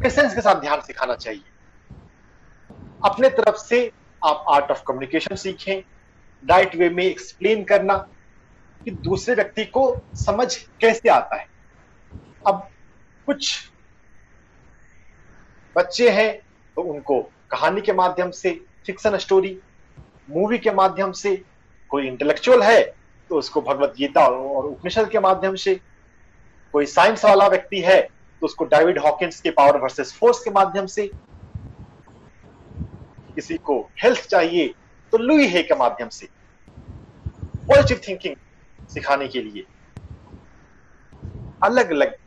पेशेंस के साथ ध्यान सिखाना चाहिए। अपने तरफ से आप आर्ट ऑफ कम्युनिकेशन सीखें, राइट वे में एक्सप्लेन करना कि दूसरे व्यक्ति को समझ कैसे आता है। अब कुछ बच्चे हैं तो उनको कहानी के माध्यम से, फिक्शन स्टोरी, मूवी के माध्यम से, कोई इंटेलेक्चुअल है तो उसको भगवत गीता और उपनिषद के माध्यम से, कोई साइंस वाला व्यक्ति है तो उसको डेविड हॉकिंस के पावर वर्सेस फोर्स के माध्यम से, किसी को हेल्थ चाहिए तो लुई हे के माध्यम से, पॉजिटिव थिंकिंग सिखाने के लिए अलग अलग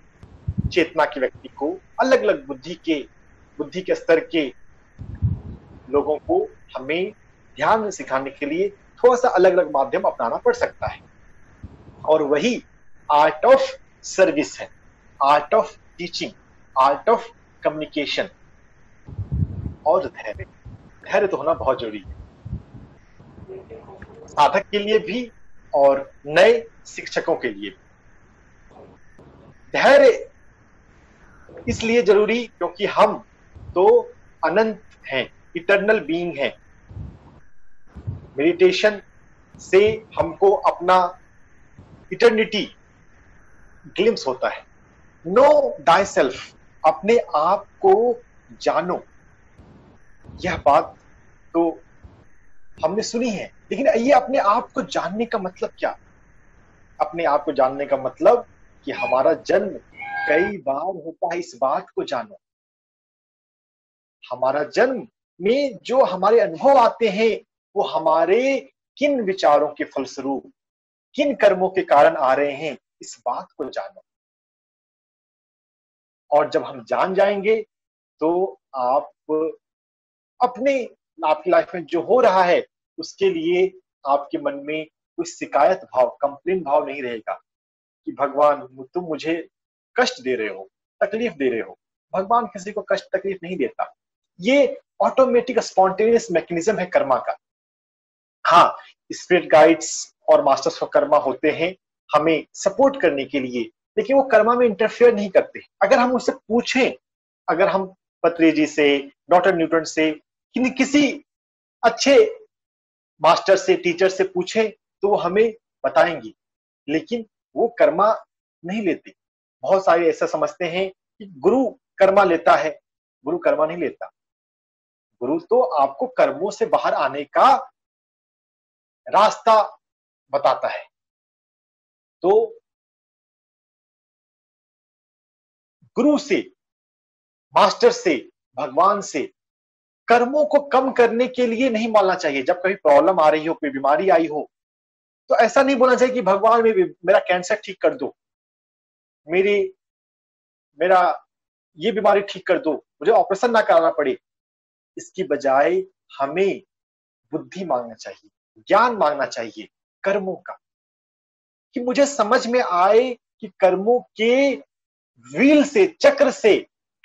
चेतना के व्यक्ति को, अलग अलग बुद्धि के स्तर के लोगों को हमें ध्यान में सिखाने के लिए थोड़ा सा अलग अलग माध्यम अपनाना पड़ सकता है। और वही आर्ट ऑफ सर्विस है, art of teaching, art of communication. और धैर्य, धैर्य तो होना बहुत जरूरी है, साधक के लिए भी और नए शिक्षकों के लिए। धैर्य इसलिए जरूरी क्योंकि हम तो अनंत हैं, इटर्नल बीइंग हैं। मेडिटेशन से हमको अपना इटर्निटी ग्लिम्स होता है। नो डाई सेल्फ, अपने आप को जानो। यह बात तो हमने सुनी है, लेकिन ये अपने आप को जानने का मतलब क्या? अपने आप को जानने का मतलब कि हमारा जन्म कई बार होता है, इस बात को जानो। हमारा जन्म में जो हमारे अनुभव आते हैं वो हमारे किन विचारों के फलस्वरूप, किन कर्मों के कारण आ रहे हैं, इस बात को जानो। और जब हम जान जाएंगे तो आप अपने, आपकी लाइफ में जो हो रहा है उसके लिए आपके मन में कोई शिकायत भाव, कंप्लेन भाव नहीं रहेगा कि भगवान तुम मुझे कष्ट दे रहे हो, तकलीफ दे रहे हो। भगवान किसी को कष्ट तकलीफ नहीं देता। ये ऑटोमेटिक स्पॉन्टेनियस मैकेनिज्म है कर्मा का। हाँ, स्पिरिट गाइड्स और मास्टर्स ऑफ कर्मा होते हैं हमें सपोर्ट करने के लिए, लेकिन वो कर्मा में इंटरफेयर नहीं करते। अगर हम उससे पूछें, अगर हम पत्री जी से, डॉक्टर न्यूटन से, किसी अच्छे मास्टर से, टीचर से पूछें तो वो हमें बताएंगी, लेकिन वो कर्मा नहीं लेते। बहुत सारे ऐसा समझते हैं कि गुरु कर्मा लेता है, गुरु कर्मा नहीं लेता। गुरु तो आपको कर्मों से बाहर आने का रास्ता बताता है। तो गुरु से, मास्टर से, भगवान से कर्मों को कम करने के लिए नहीं बोलना चाहिए। जब कभी प्रॉब्लम आ रही हो, कोई बीमारी आई हो, तो ऐसा नहीं बोलना चाहिए कि भगवान मेरा कैंसर ठीक कर दो, मेरा ये बीमारी ठीक कर दो, मुझे ऑपरेशन ना कराना पड़े। इसकी बजाय हमें बुद्धि मांगना चाहिए, ज्ञान मांगना चाहिए कर्मों का, कि मुझे समझ में आए कि कर्मों के व्हील से, चक्र से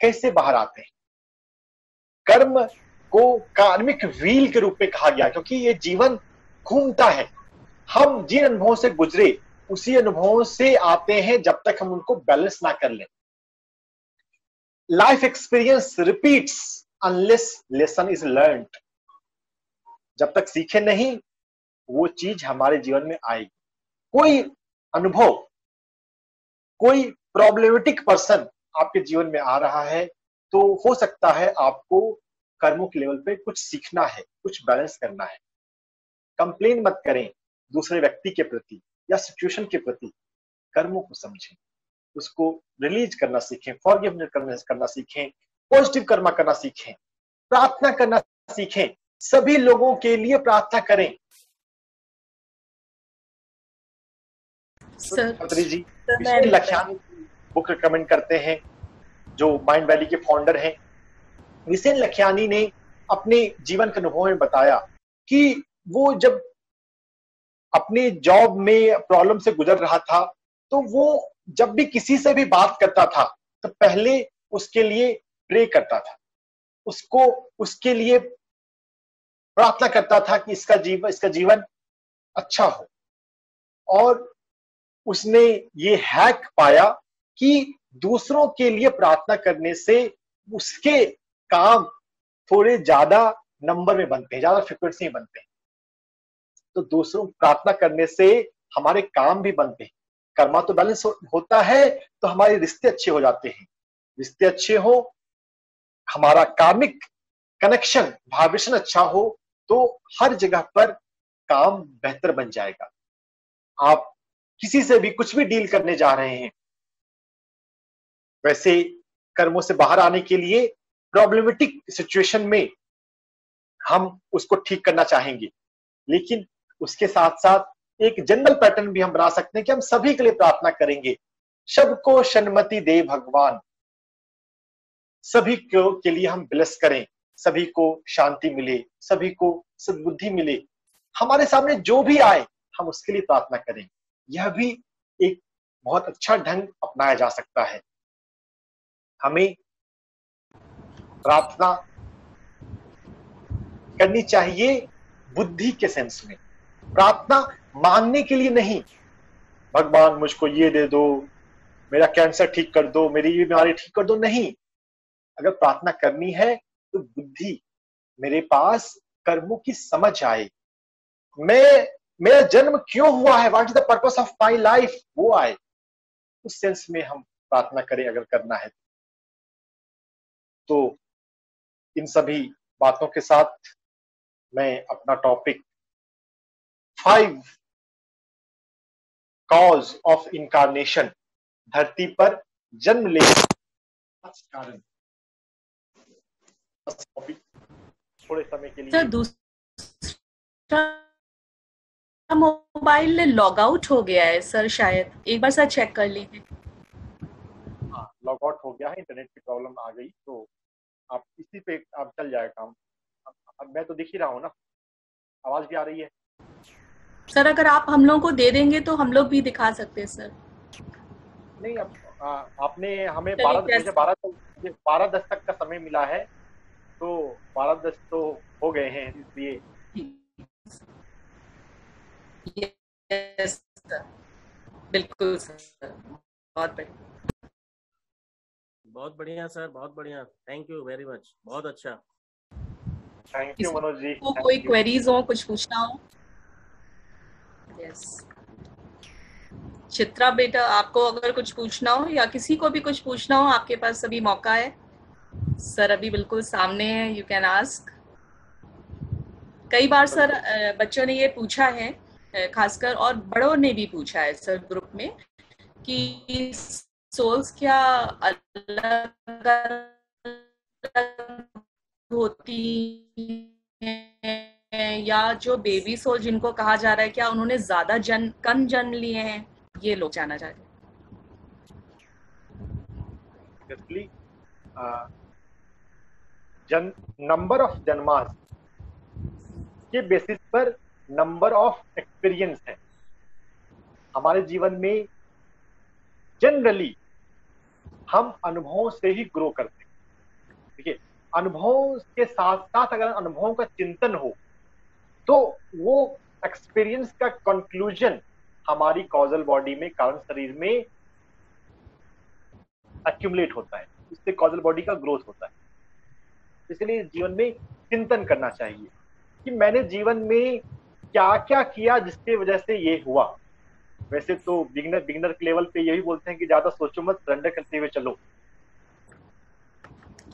कैसे बाहर आते हैं। कर्म को कार्मिक व्हील के रूप में कहा गया, क्योंकि ये जीवन घूमता है। हम जिन अनुभवों से गुजरे उसी अनुभवों से आते हैं जब तक हम उनको बैलेंस ना कर लें। Life experience repeats unless lesson is learned. जब तक सीखे नहीं वो चीज हमारे जीवन में आएगी। कोई अनुभव, कोई प्रॉब्लमेटिक पर्सन आपके जीवन में आ रहा है तो हो सकता है आपको कर्मों के लेवल पे कुछ सीखना है, कुछ बैलेंस करना है। कंप्लेन मत करें दूसरे व्यक्ति के प्रति या सिचुएशन के प्रति, कर्मों को समझें, उसको रिलीज करना सीखें, फॉरगिवनेस करना सीखें, पॉजिटिव कर्मा करना सीखें, प्रार्थना करना सीखें, सभी लोगों के लिए प्रार्थना करें। सर जी विशेन लखियानी बुक रिकमेंड करते हैं, जो माइंड वैली के फाउंडर हैं। विशेन लखियानी ने अपने जीवन के अनुभव में बताया कि वो जब अपनी जॉब में प्रॉब्लम से गुजर रहा था तो वो जब भी किसी से भी बात करता था तो पहले उसके लिए प्रे करता था, उसको उसके लिए प्रार्थना करता था कि इसका जीवन अच्छा हो। और उसने ये हैक पाया कि दूसरों के लिए प्रार्थना करने से उसके काम थोड़े ज्यादा नंबर में बनते हैं, ज्यादा फ्रिक्वेंसी में बनते हैं। तो दूसरों प्रार्थना करने से हमारे काम भी बनते हैं, कर्मा तो बैलेंस होता है, तो हमारे रिश्ते अच्छे हो जाते हैं। रिश्ते अच्छे हो, हमारा कार्मिक कनेक्शन, वाइब्रेशन अच्छा हो, तो हर जगह पर काम बेहतर बन जाएगा। आप किसी से भी कुछ भी डील करने जा रहे हैं, वैसे कर्मों से बाहर आने के लिए प्रॉब्लमेटिक सिचुएशन में हम उसको ठीक करना चाहेंगे, लेकिन उसके साथ साथ एक जनरल पैटर्न भी हम बना सकते हैं कि हम सभी के लिए प्रार्थना करेंगे, सबको सन्मति दे भगवान, सभी के लिए हम ब्लेस करें, सभी को शांति मिले, सभी को सद्बुद्धि मिले, हमारे सामने जो भी आए हम उसके लिए प्रार्थना करें। यह भी एक बहुत अच्छा ढंग अपनाया जा सकता है। हमें प्रार्थना करनी चाहिए बुद्धि के सेंस में, प्रार्थना मांगने के लिए नहीं, भगवान मुझको ये दे दो, मेरा कैंसर ठीक कर दो, मेरी ये बीमारी ठीक कर दो, नहीं। अगर प्रार्थना करनी है तो बुद्धि, मेरे पास कर्मों की समझ आए, मेरा जन्म क्यों हुआ है, what is the purpose of my life, वो आए, उस सेंस में हम प्रार्थना करें अगर करना है तो। इन सभी बातों के साथ मैं अपना टॉपिक 5 कॉज ऑफ इनकारनेशन, धरती पर जन्म लेने कारण, थोड़े समय के लिए। सर दूसरा मोबाइल लॉग आउट हो गया है सर, शायद एक बार सर चेक कर लीजिए। हाँ, लॉग आउट हो गया है, इंटरनेट की प्रॉब्लम आ गई, तो आप इसी पे आप चल जाए काम। अब मैं तो दिख ही रहा हूँ ना, आवाज भी आ रही है। सर अगर आप हम लोगों को दे देंगे तो हम लोग भी दिखा सकते हैं सर। नहीं, अब आपने हमें 12:10 तक का समय मिला है, तो 12:10 तो हो गए हैं, इसलिए यस सर, बिल्कुल सर। बहुत बढ़िया। बहुत बढ़िया सर, बहुत बढ़िया, थैंक यू वेरी मच, बहुत अच्छा। थैंक यू किसी मनोज जी, को थैंक कोई यू। क्वेरीज हो, कुछ पूछना हो? यस, चित्रा बेटा, आपको अगर कुछ पूछना हो या किसी को भी कुछ पूछना हो, आपके पास अभी मौका है। सर अभी बिल्कुल सामने है, यू कैन आस्क। कई बार सर बच्चों ने ये पूछा है, खासकर, और बड़ों ने भी पूछा है सर ग्रुप में, कि सोल्स क्या अलग होती हैं, या जो बेबी सोल जिनको कहा जा रहा है, क्या उन्होंने ज्यादा कम जन्म लिए हैं? ये लोग जानना चाहते हैं। नंबर ऑफ जन्मास के बेसिस पर नंबर ऑफ एक्सपीरियंस है हमारे जीवन में। जनरली हम अनुभवों से ही ग्रो करते हैं। देखिए, अनुभवों के साथ साथ अगर अनुभवों का चिंतन हो तो वो एक्सपीरियंस का कंक्लूजन हमारी कॉजल बॉडी में, कारण शरीर में एक्यूमुलेट होता है, इससे कॉजल बॉडी का ग्रोथ होता है। इसलिए जीवन में चिंतन करना चाहिए कि मैंने जीवन में क्या क्या किया जिसकी वजह से ये हुआ। वैसे तो बिगिनर के लेवल पे यही बोलते हैं कि ज्यादा सोचो मत, सरेंडर करते हुए चलो।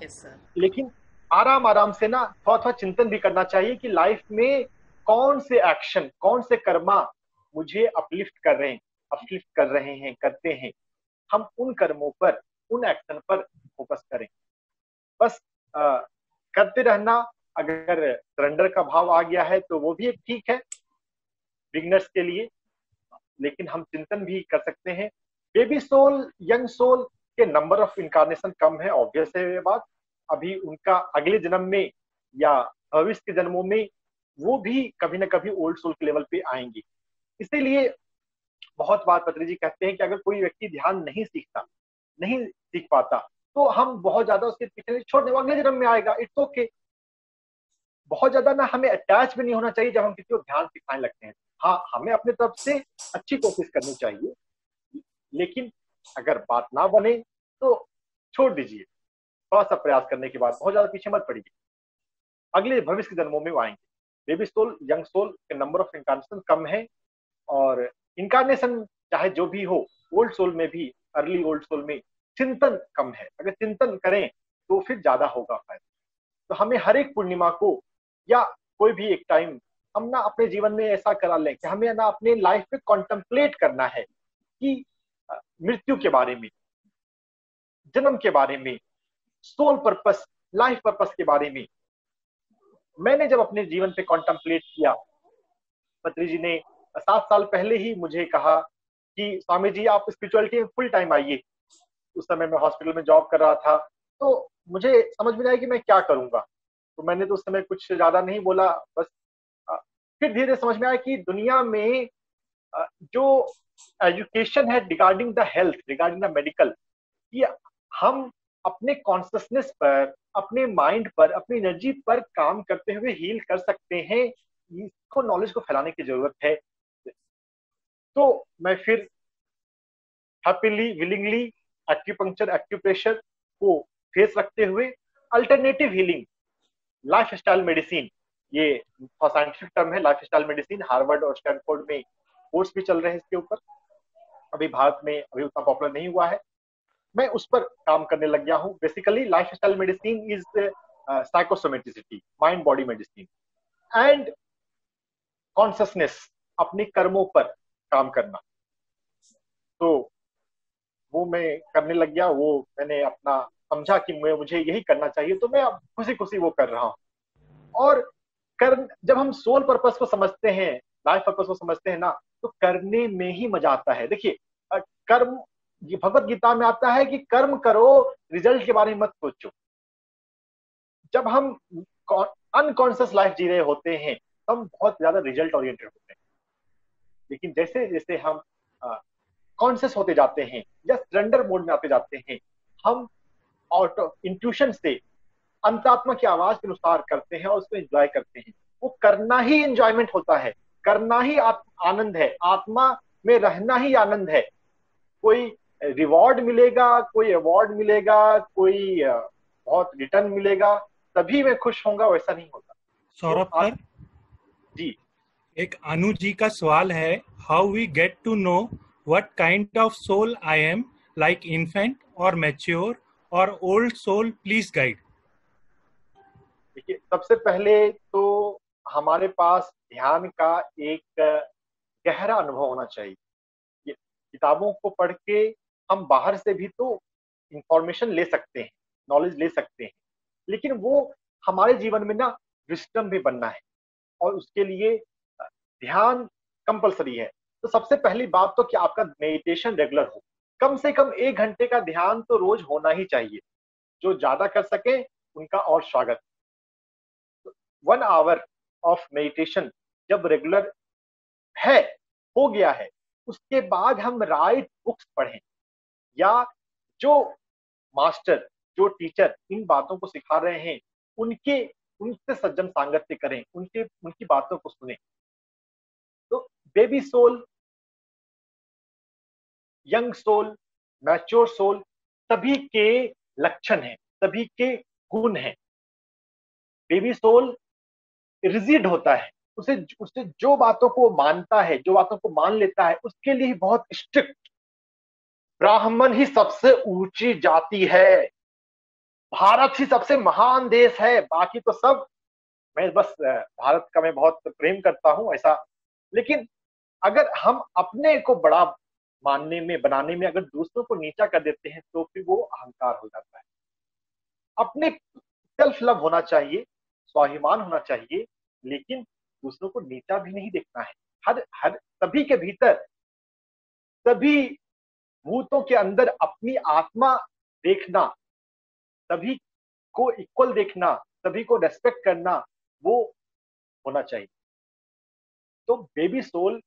Yes sir. लेकिन आराम आराम से ना थोड़ा थोड़ा चिंतन भी करना चाहिए कि लाइफ में कौन से एक्शन, कौन से कर्मा मुझे अपलिफ्ट कर रहे हैं, करते हैं। हम उन कर्मों पर, उन एक्शन पर फोकस करें। बस करते रहना। अगर सरेंडर का भाव आ गया है तो वो भी एक ठीक है बिगनर्स के लिए, लेकिन हम चिंतन भी कर सकते हैं। बेबी सोल, यंग सोल के नंबर ऑफ इनकारनेशन कम है, ऑब्वियस है ये बात। अभी उनका अगले जन्म में या भविष्य के जन्मों में वो भी कभी ना कभी ओल्ड सोल के लेवल पे आएंगे। इसीलिए बहुत बार पत्री जी कहते हैं कि अगर कोई व्यक्ति ध्यान नहीं सीख पाता, तो हम बहुत ज्यादा उसके पीछे छोड़ दें, वो अगले जन्म में आएगा, इट्स ओके। बहुत ज्यादा ना हमें अटैच भी नहीं होना चाहिए जब हम किसी को ध्यान सिखाने लगते हैं। हाँ, हमें अपने तरफ से अच्छी कोशिश करनी चाहिए, लेकिन अगर बात ना बने तो छोड़ दीजिए। थोड़ा सा प्रयास करने के बाद बहुत ज्यादा पीछे मत पड़िए, अगले भविष्य के जन्मों में वो आएंगे। बेबी सोल, यंग सोल के नंबर ऑफ इनकारनेशन कम है, और इनकारनेशन चाहे जो भी हो, ओल्ड सोल में भी, अर्ली ओल्ड सोल में चिंतन कम है। अगर चिंतन करें तो फिर ज्यादा होगा फायदा। तो हमें हर एक पूर्णिमा को या कोई भी एक टाइम हम ना अपने जीवन में ऐसा करा लें कि हमें ना अपने लाइफ पे कॉन्टेम्पलेट करना है कि मृत्यु के बारे में, जन्म के बारे में, सोल पर्पस, लाइफ पर्पस के बारे में। मैंने जब अपने जीवन पे कॉन्टेम्पलेट किया, पत्री जी ने 7 साल पहले ही मुझे कहा कि स्वामी जी आप स्पिरिचुअलिटी में फुल टाइम आइए। उस समय मैं हॉस्पिटल में जॉब कर रहा था, तो मुझे समझ में नहीं आया कि मैं क्या करूंगा। तो मैंने तो उस समय कुछ ज्यादा नहीं बोला, बस फिर धीरे समझ में आया कि दुनिया में जो एजुकेशन है regarding the health, regarding the medical, कि हम अपने कॉन्शियसनेस पर, अपने माइंड पर, अपनी एनर्जी पर काम करते हुए हील कर सकते हैं। इसको, नॉलेज को फैलाने की जरूरत है। तो मैं फिर हैप्पीली, विलिंगली एक्यूपंक्चर, एक्यूप्रेशर को फेस रखते हुए alternative healing, life style medicine, ये साइंटिफिक टर्म है, लाइफ स्टाइल मेडिसिन, हार्वर्ड और स्टैनफोर्ड में कोर्स भी चल रहे हैं इसके ऊपर। अभी भारत में अभी उतना पॉपुलर नहीं हुआ है, मैं उस पर काम करने लग गया हूँ। Basically life style medicine is psychosomaticity, mind body medicine, and consciousness, अपने कर्मों पर काम करना। तो वो मैं करने लग गया, वो मैंने अपना समझा कि मुझे यही करना चाहिए, तो मैं अब खुशी खुशी वो कर रहा हूँ। और जब हम सोल पर्पस को समझते हैं, लाइफ पर्पस को समझते हैं ना, तो करने में ही मजा आता है। देखिए, कर्म, ये भगवत गीता में आता है कि कर्म करो, रिजल्ट के बारे में मत सोचो। जब हम अनकॉन्शियस लाइफ जी रहे होते हैं तो हम बहुत ज्यादा रिजल्ट ओरिएंटेड होते हैं, लेकिन जैसे जैसे हम कॉन्शियस होते जाते हैं या सरेंडर मोड में आते जाते हैं, हम ऑटो इंट्यूशन से अंतरात्मा की आवाज के अनुसार करते हैं और उसको एंजॉय करते हैं। वो करना ही एंजॉयमेंट होता है, करना ही आनंद है, आत्मा में रहना ही आनंद है। कोई रिवॉर्ड मिलेगा, कोई अवार्ड मिलेगा, कोई बहुत रिटर्न मिलेगा तभी मैं खुश होऊंगा, वैसा नहीं होता। सौरभ तो सर, जी, एक अनु जी का सवाल है, how we get to know what kind of soul I am, like infant और मैच्योर और ओल्ड सोल, प्लीज गाइड। देखिए सबसे पहले तो हमारे पास ध्यान का एक गहरा अनुभव होना चाहिए। ये किताबों को पढ़ के हम बाहर से भी तो इंफॉर्मेशन ले सकते हैं, नॉलेज ले सकते हैं, लेकिन वो हमारे जीवन में ना विस्डम भी बनना है और उसके लिए ध्यान कंपलसरी है। तो सबसे पहली बात तो कि आपका मेडिटेशन रेगुलर हो, कम से कम 1 घंटे का ध्यान तो रोज होना ही चाहिए। जो ज्यादा कर सके उनका और स्वागत। 1 आवर ऑफ मेडिटेशन जब रेगुलर है, हो गया है, उसके बाद हम राइट बुक्स पढ़ें या जो मास्टर, जो टीचर इन बातों को सिखा रहे हैं उनके उनसे सज्जन सांगत्य करें, उनकी बातों को सुने। तो baby soul, young soul, mature soul, सभी के लक्षण हैं, सभी के गुण हैं। बेबी सोल रिजिड होता है, उसे उसे जो बातों को मानता है, जो बातों को मान लेता है, उसके लिए बहुत स्ट्रिक्ट। ब्राह्मण ही सबसे ऊंची जाति है, भारत ही सबसे महान देश है, बाकी तो सब, मैं बस भारत का मैं बहुत प्रेम करता हूं ऐसा। लेकिन अगर हम अपने को बड़ा मानने में, बनाने में अगर दूसरों को नीचा कर देते हैं तो फिर वो अहंकार हो जाता है। अपने सेल्फ लव होना चाहिए, स्वाभिमान होना चाहिए, लेकिन दूसरों को नीचा भी नहीं देखना है। हर हर सभी के भीतर, सभी भूतों के अंदर अपनी आत्मा देखना, सभी को इक्वल देखना, सभी को रेस्पेक्ट करना, वो होना चाहिए। तो बेबी सोल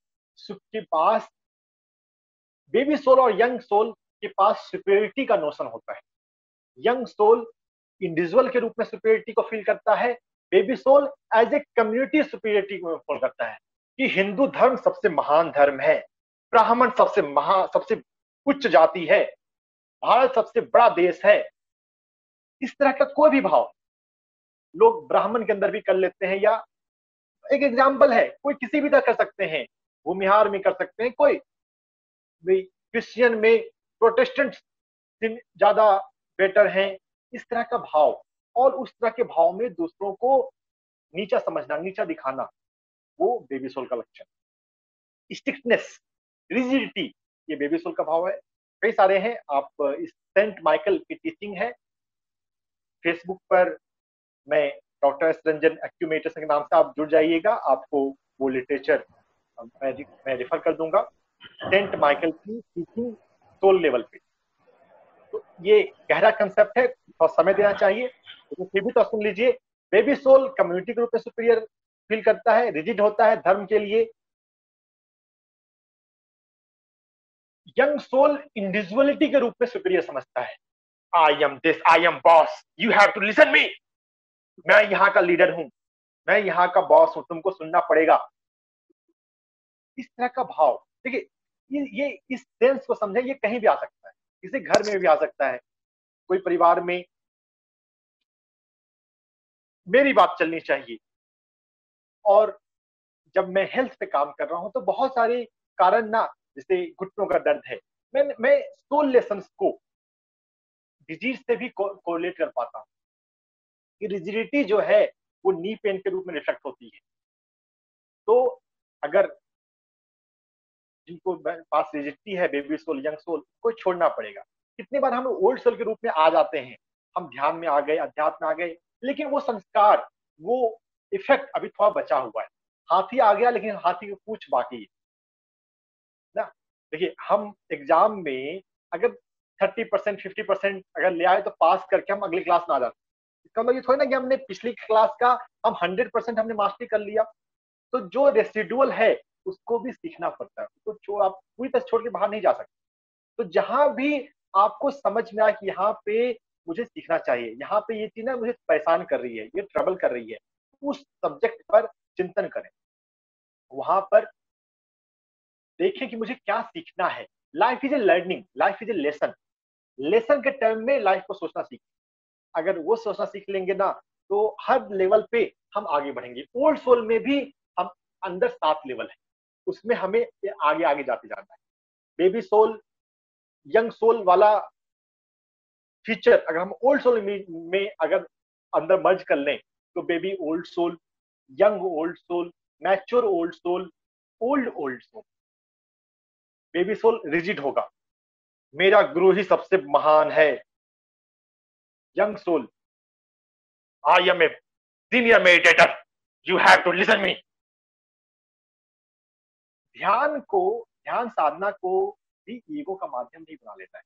और यंग सोल के पास सुपीरियरिटी का नोशन होता है। यंग सोल इंडिविजुअल के रूप में सुपीरियरिटी को फील करता है, baby soul as a community superiority को फील करता है कि हिंदू धर्म सबसे महान धर्म है, ब्राह्मण सबसे उच्च जाति है, भारत सबसे बड़ा देश है। इस तरह का कोई भी भाव लोग ब्राह्मण के अंदर भी कर लेते हैं, या एक एग्जाम्पल है, कोई किसी भी तरह कर सकते हैं, भूमिहार में कर सकते हैं, कोई क्रिश्चियन में, प्रोटेस्टेंट ज्यादा बेटर हैं। इस तरह का भाव और उस तरह के भाव में दूसरों को नीचा समझना, नीचा दिखाना, वो बेबी सोल का लक्षण। स्टिकनेस, रिजिडिटी, ये बेबी सोल का भाव है। कई सारे हैं, आप इस सेंट माइकल की टीचिंग है, फेसबुक पर मैं डॉक्टर एस रंजन एक्यूमेटर्स के नाम से आप जुड़ जाइएगा, आपको वो लिटरेचर मैं रेफर कर दूंगा, सेंट माइकल की टीचिंग सोल लेवल पे। तो ये गहरा कंसेप्ट है, थोड़ा समय देना चाहिए, लेकिन फिर भी तो सुन लीजिए। बेबी सोल कम्युनिटी के रूप में सुपीरियर फील करता है, रिजिड होता है धर्म के लिए। यंग सोल इंडिविजुअलिटी के रूप में सुपीरियर समझता है। I am this, I am boss, you have to listen me, मैं यहाँ का लीडर हूं, मैं यहाँ का बॉस हूं, तुमको सुनना पड़ेगा। इस तरह का भाव, देखिए ये इस सेंस को समझे, ये कहीं भी आ सकता है, किसी घर में भी आ सकता है, कोई परिवार में मेरी बात चलनी चाहिए। और जब मैं हेल्थ पे काम कर रहा हूं तो बहुत सारे कारण ना, जैसे घुटनों का दर्द है, मैं सोल लेसन्स को डिजीज से भी कोरिलेट कर पाता हूं कि रिजिडिटी जो है वो नी पेन के रूप में रिफ्लेक्ट होती है। तो अगर जिनको पास रिजिडिटी है, बेबी सोल, यंग सोल, को छोड़ना पड़ेगा। कितनी बार हम ओल्ड सोल के रूप में आ जाते हैं, हम ध्यान में आ गए, अध्यात्म में आ गए, लेकिन वो संस्कार, वो इफेक्ट अभी थोड़ा बचा हुआ है। हाथी आ गया लेकिन हाथी की पूंछ बाकी है ना। देखिए हम एग्जाम में अगर 30%, 50% अगर ले आए तो पास करके हम अगली क्लास में आ जाते हैं। इसका मतलब ये थोड़ी ना कि हमने पिछली क्लास का हम 100% हमने मास्टरी कर लिया। तो जो रेसिडुअल है उसको भी सीखना पड़ता है, उसको आप पूरी तरह छोड़ के बाहर नहीं जा सकते। तो जहां भी आपको समझ में आए कि यहाँ पे मुझे सीखना चाहिए, यहाँ पे ये चीज ना मुझे परेशान कर रही है, ये ट्रबल कर रही है, उस सब्जेक्ट पर चिंतन करें, वहां पर देखें कि मुझे क्या सीखना है, life is a learning, life is a lesson. Lesson के टर्म में लाइफ को सोचना सीखें। अगर वो सोचना सीख लेंगे ना तो हर लेवल पे हम आगे बढ़ेंगे। ओल्ड सोल में भी हम अंदर 7 लेवल है, उसमें हमें आगे आगे जाते जाना है। बेबी सोल, यंग सोल वाला फीचर अगर हम ओल्ड सोल में अगर अंदर मर्ज कर लें तो baby old soul, young old soul, mature old soul, old old soul. Baby soul rigid होगा, मेरा गुरु ही सबसे महान है। Young soul, I am a senior meditator, you have to listen me. ध्यान साधना को भी ईगो का माध्यम नहीं बना लेता है,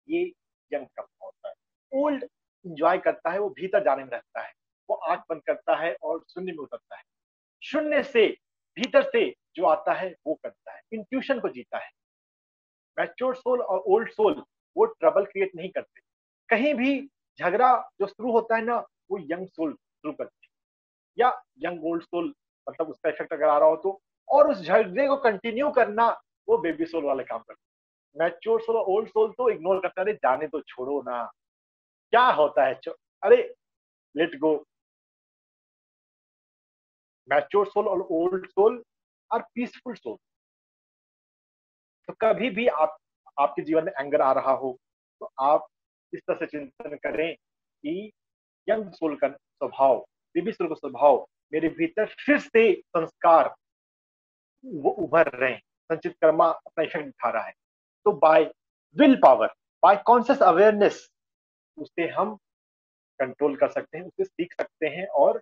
ये यंग का होता है। ओल्ड इंजॉय करता है, वो भीतर जाने में रहता है, वो आंख बंद करता है और शून्य में उतरता है। शून्य से भीतर से जो आता है वो करता है, इंट्यूशन को जीता है। मैच्योर सोल और ओल्ड सोल वो ट्रबल क्रिएट नहीं करते। कहीं भी झगड़ा जो शुरू होता है ना वो यंग सोल शुरू करती है, या यंग ओल्ड सोल, मतलब उसका इफेक्ट अगर आ रहा हो तो, और उस झगड़े को कंटिन्यू करना वो बेबी सोल वाले काम करते हैं। मैच्योर सोल और ओल्ड सोल तो इग्नोर करता है, जाने तो, छोड़ो ना, क्या होता है, अरे लेट गो। मैच्योर सोल और old soul are peaceful soul. तो कभी भी आपके जीवन में एंगर आ रहा हो तो आप इस तरह से चिंतन करें कि यंग सोल का स्वभाव, बेबी सोल का स्वभाव मेरे भीतर फिर से संस्कार वो उभर रहे हैं, संचित कर्मा अपना इफेक्ट दिखा रहा है। तो by will power, by conscious awareness उसे हम कंट्रोल कर सकते हैं, उसे सीख सकते हैं और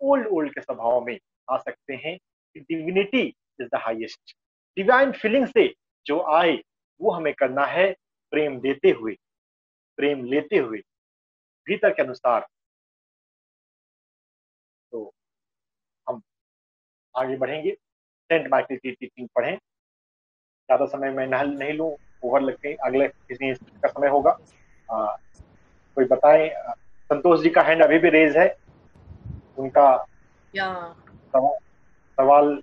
ओल्ड के स्वभाव में आ सकते हैं। Divinity is the highest. Divine feeling से जो आए वो हमें करना है, प्रेम देते हुए, प्रेम लेते हुए, भीतर के अनुसार। तो हम आगे बढ़ेंगे। सेंट माइकल की टीचिंग पढ़ें, ज्यादा समय मैं नहीं लूं, ओवर लगते, अगले किसी का समय होगा। कोई बताएं, संतोष जी का हैंड अभी भी रेज है, उनका सवाल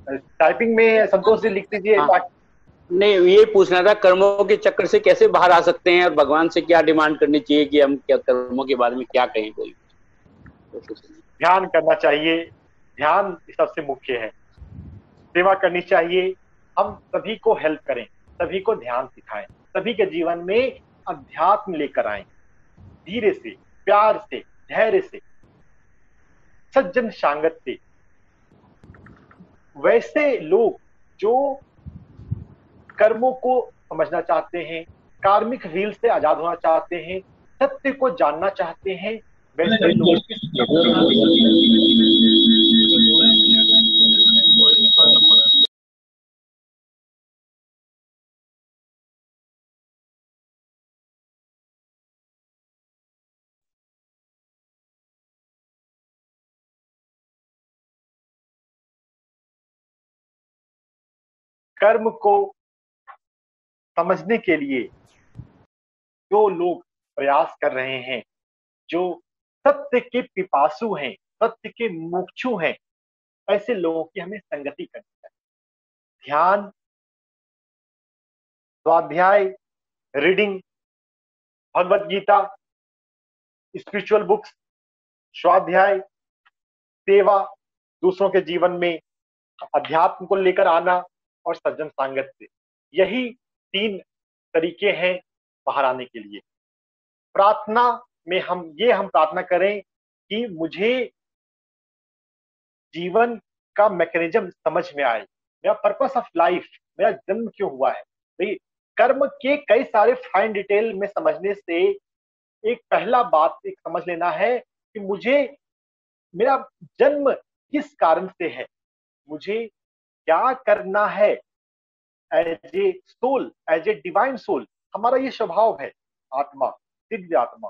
टाइपिंग में संतोष जी लिख दीजिए। नहीं, ये पूछना था कर्मों के चक्कर से कैसे बाहर आ सकते हैं और भगवान से क्या डिमांड करनी चाहिए कि हम क्या कर्मों के बारे में क्या कहें। कोई ध्यान करना चाहिए, ध्यान सबसे मुख्य है। सेवा करनी चाहिए, हम सभी को हेल्प करें, सभी को ध्यान सिखाएं, सभी के जीवन में अध्यात्म लेकर आए, धीरे से, प्यार से, धैर्य से, सज्जन सांगत से। वैसे लोग जो कर्मों को समझना चाहते हैं, कार्मिक व्हील से आजाद होना चाहते हैं, सत्य को जानना चाहते हैं, वैसे लोग कर्म को समझने के लिए जो लोग प्रयास कर रहे हैं, जो सत्य के पिपासु हैं, सत्य के मुक्षु हैं, ऐसे लोगों की हमें संगति करनी चाहिए। ध्यान, स्वाध्याय, reading, Bhagavad Gita, spiritual books, स्वाध्याय, सेवा, दूसरों के जीवन में अध्यात्म को लेकर आना और सज्जन सांगत से, यही 3 तरीके हैं बाहर आने के लिए। प्रार्थना में हम प्रार्थना करें कि मुझे जीवन का मैकेनिज्म समझ में आए, मेरा पर्पस ऑफ लाइफ, मेरा जन्म क्यों हुआ है। भाई कर्म के कई सारे फाइन डिटेल में समझने से एक पहला बात एक समझ लेना है कि मुझे मेरा जन्म किस कारण से है, मुझे क्या करना है as a soul, as a divine soul. हमारा ये स्वभाव है, आत्मा, दिव्य आत्मा,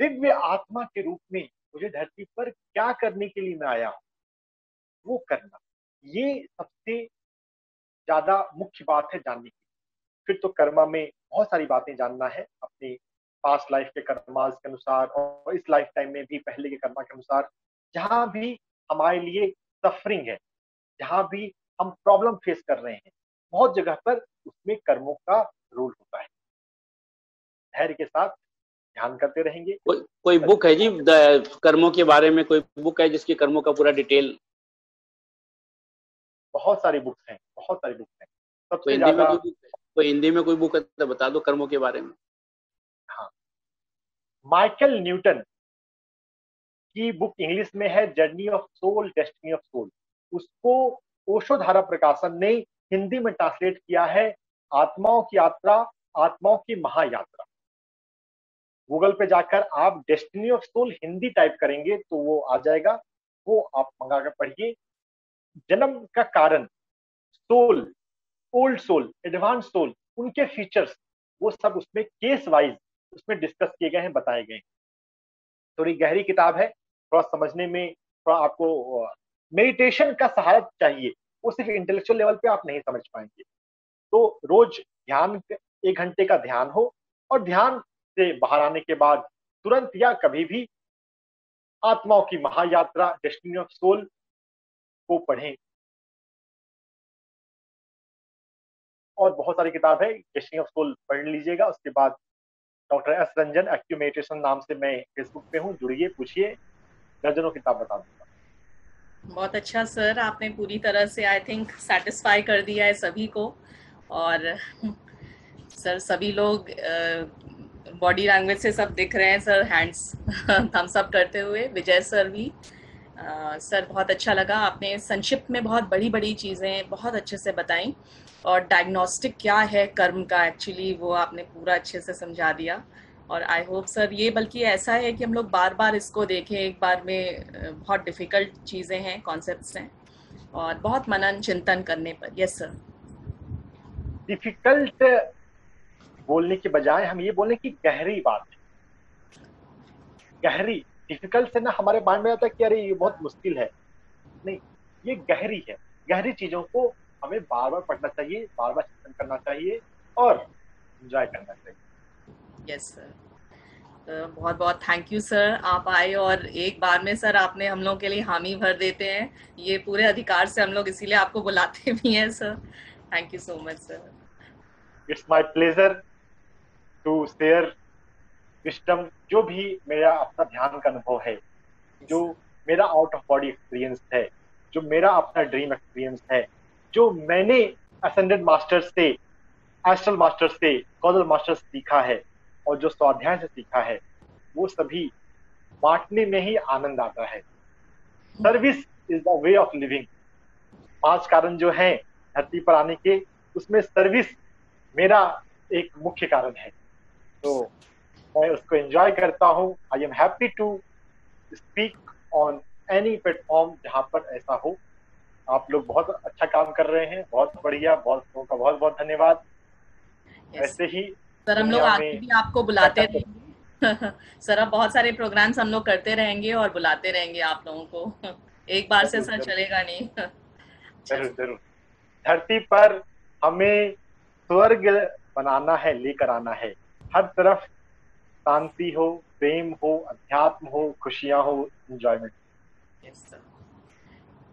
दिव्य आत्मा के रूप में मुझे धरती पर क्या करने के लिए मैं आया हूं, वो करना, ये सबसे ज्यादा मुख्य बात है जानने की। फिर तो कर्मा में बहुत सारी बातें जानना है, अपने पास्ट लाइफ के कर्मास के अनुसार और इस लाइफ टाइम में भी पहले के कर्मा के अनुसार। जहां भी हमारे लिए सफरिंग है, जहां भी हम प्रॉब्लम फेस कर रहे हैं, बहुत जगह पर उसमें कर्मों का रोल होता है। धैर्य के साथ ध्यान करते रहेंगे। कोई बुक है जी कर्मों के बारे में, कोई बुक है जिसकी कर्मों का पूरा डिटेल? बहुत सारी बुक्स हैं, बहुत सारी बुक्स हैं। कोई सबसे हिंदी में ज्यादा कोई हिंदी में कोई बुक है तो बता दो कर्मों के बारे में। हाँ, माइकल न्यूटन की बुक इंग्लिश में है journey of soul, destiny of soul. उसको ओशो धारा प्रकाशन ने हिंदी में ट्रांसलेट किया है आत्माओं की यात्रा, आत्माओं की महायात्रा। गूगल पे जाकर आप destiny of soul Hindi type करेंगे तो वो आ जाएगा, वो आप मंगा कर पढ़िए। जन्म का कारण, soul, old soul, advance soul, उनके फीचर्स, वो सब उसमें केस वाइज उसमें डिस्कस किए गए हैं, बताए गए हैं। थोड़ी गहरी किताब है, थोड़ा समझने में थोड़ा आपको मेडिटेशन का सहारा चाहिए, वो सिर्फ इंटेलेक्चुअल लेवल पे आप नहीं समझ पाएंगे। तो रोज ध्यान, 1 घंटे का ध्यान हो, और ध्यान से बाहर आने के बाद तुरंत या कभी भी आत्माओं की महायात्रा, डेस्टिनी ऑफ सोल को पढ़ें। और बहुत सारी किताब है, डेस्टिनी ऑफ सोल पढ़ लीजिएगा। उसके बाद doctor S Ranjan active meditation नाम से मैं फेसबुक पे हूँ, जुड़िए, पूछिए, दर्जनों किताब बता दूंगा। बहुत अच्छा सर, आपने पूरी तरह से आई थिंक सेटिस्फाई कर दिया है सभी को। और सर सभी लोग बॉडी लैंग्वेज से सब दिख रहे हैं सर, हैंड्स थम्स अप करते हुए। विजय सर भी सर बहुत अच्छा लगा, आपने संक्षिप्त में बहुत बड़ी बड़ी चीज़ें बहुत अच्छे से बताई। और डायग्नोस्टिक क्या है कर्म का, एक्चुअली वो आपने पूरा अच्छे से समझा दिया। और आई होप सर ये बल्कि ऐसा है कि हम लोग बार बार इसको देखें, एक बार में बहुत डिफ़िकल्ट चीज़ें हैं, कॉन्सेप्ट्स हैं, और बहुत मनन चिंतन करने पर। Yes sir. डिफिकल्ट बोलने के बजाय हम ये बोलें कि गहरी बात है, गहरी। डिफिकल्ट से ना हमारे माइंड में आता है कि अरे ये बहुत मुश्किल है, नहीं, ये गहरी है। गहरी चीजों को हमें बार बार पढ़ना चाहिए, बार बार चिंतन करना चाहिए और एंजॉय करना चाहिए। यस सर, बहुत बहुत थैंक यू सर, आप आए और एक बार में सर आपने हम लोग के लिए हामी भर देते हैं। ये पूरे अधिकार से हम लोग इसीलिए आपको बुलाते भी हैं sir. Thank you so much sir. It's my pleasure to share wisdom. जो भी मेरा अपना ध्यान का अनुभव है, जो मेरा आउट ऑफ बॉडी एक्सपीरियंस है, जो मेरा अपना ड्रीम एक्सपीरियंस है, जो मैंने असेंडेड मास्टर्स से, एस्ट्रल मास्टर्स से, कॉजल मास्टर्स सीखा है, और जो स्वाध्याय से सीखा है, वो सभी बांटने में ही आनंद आता है। Service is the way of living. 5 कारण जो हैं धरती पर आने के, उसमें सर्विस मेरा एक मुख्य कारण है। तो मैं उसको एंजॉय करता हूँ। I am happy to speak on any platform जहाँ पर ऐसा हो। आप लोग बहुत अच्छा काम कर रहे हैं, बहुत बढ़िया, बहुत बहुत धन्यवाद। ऐसे ही सर हम लोग आगे भी आपको बुलाते रहेंगे सर, अब बहुत सारे प्रोग्राम्स हम लोग करते रहेंगे और बुलाते रहेंगे आप लोगों को। एक बार से सर चलेगा नहीं। जरूर जरूर। धरती पर हमें स्वर्ग बनाना है, लेकर आना है। हर तरफ शांति हो, प्रेम हो, अध्यात्म हो, खुशियां हो, एंजॉयमेंट। Yes sir.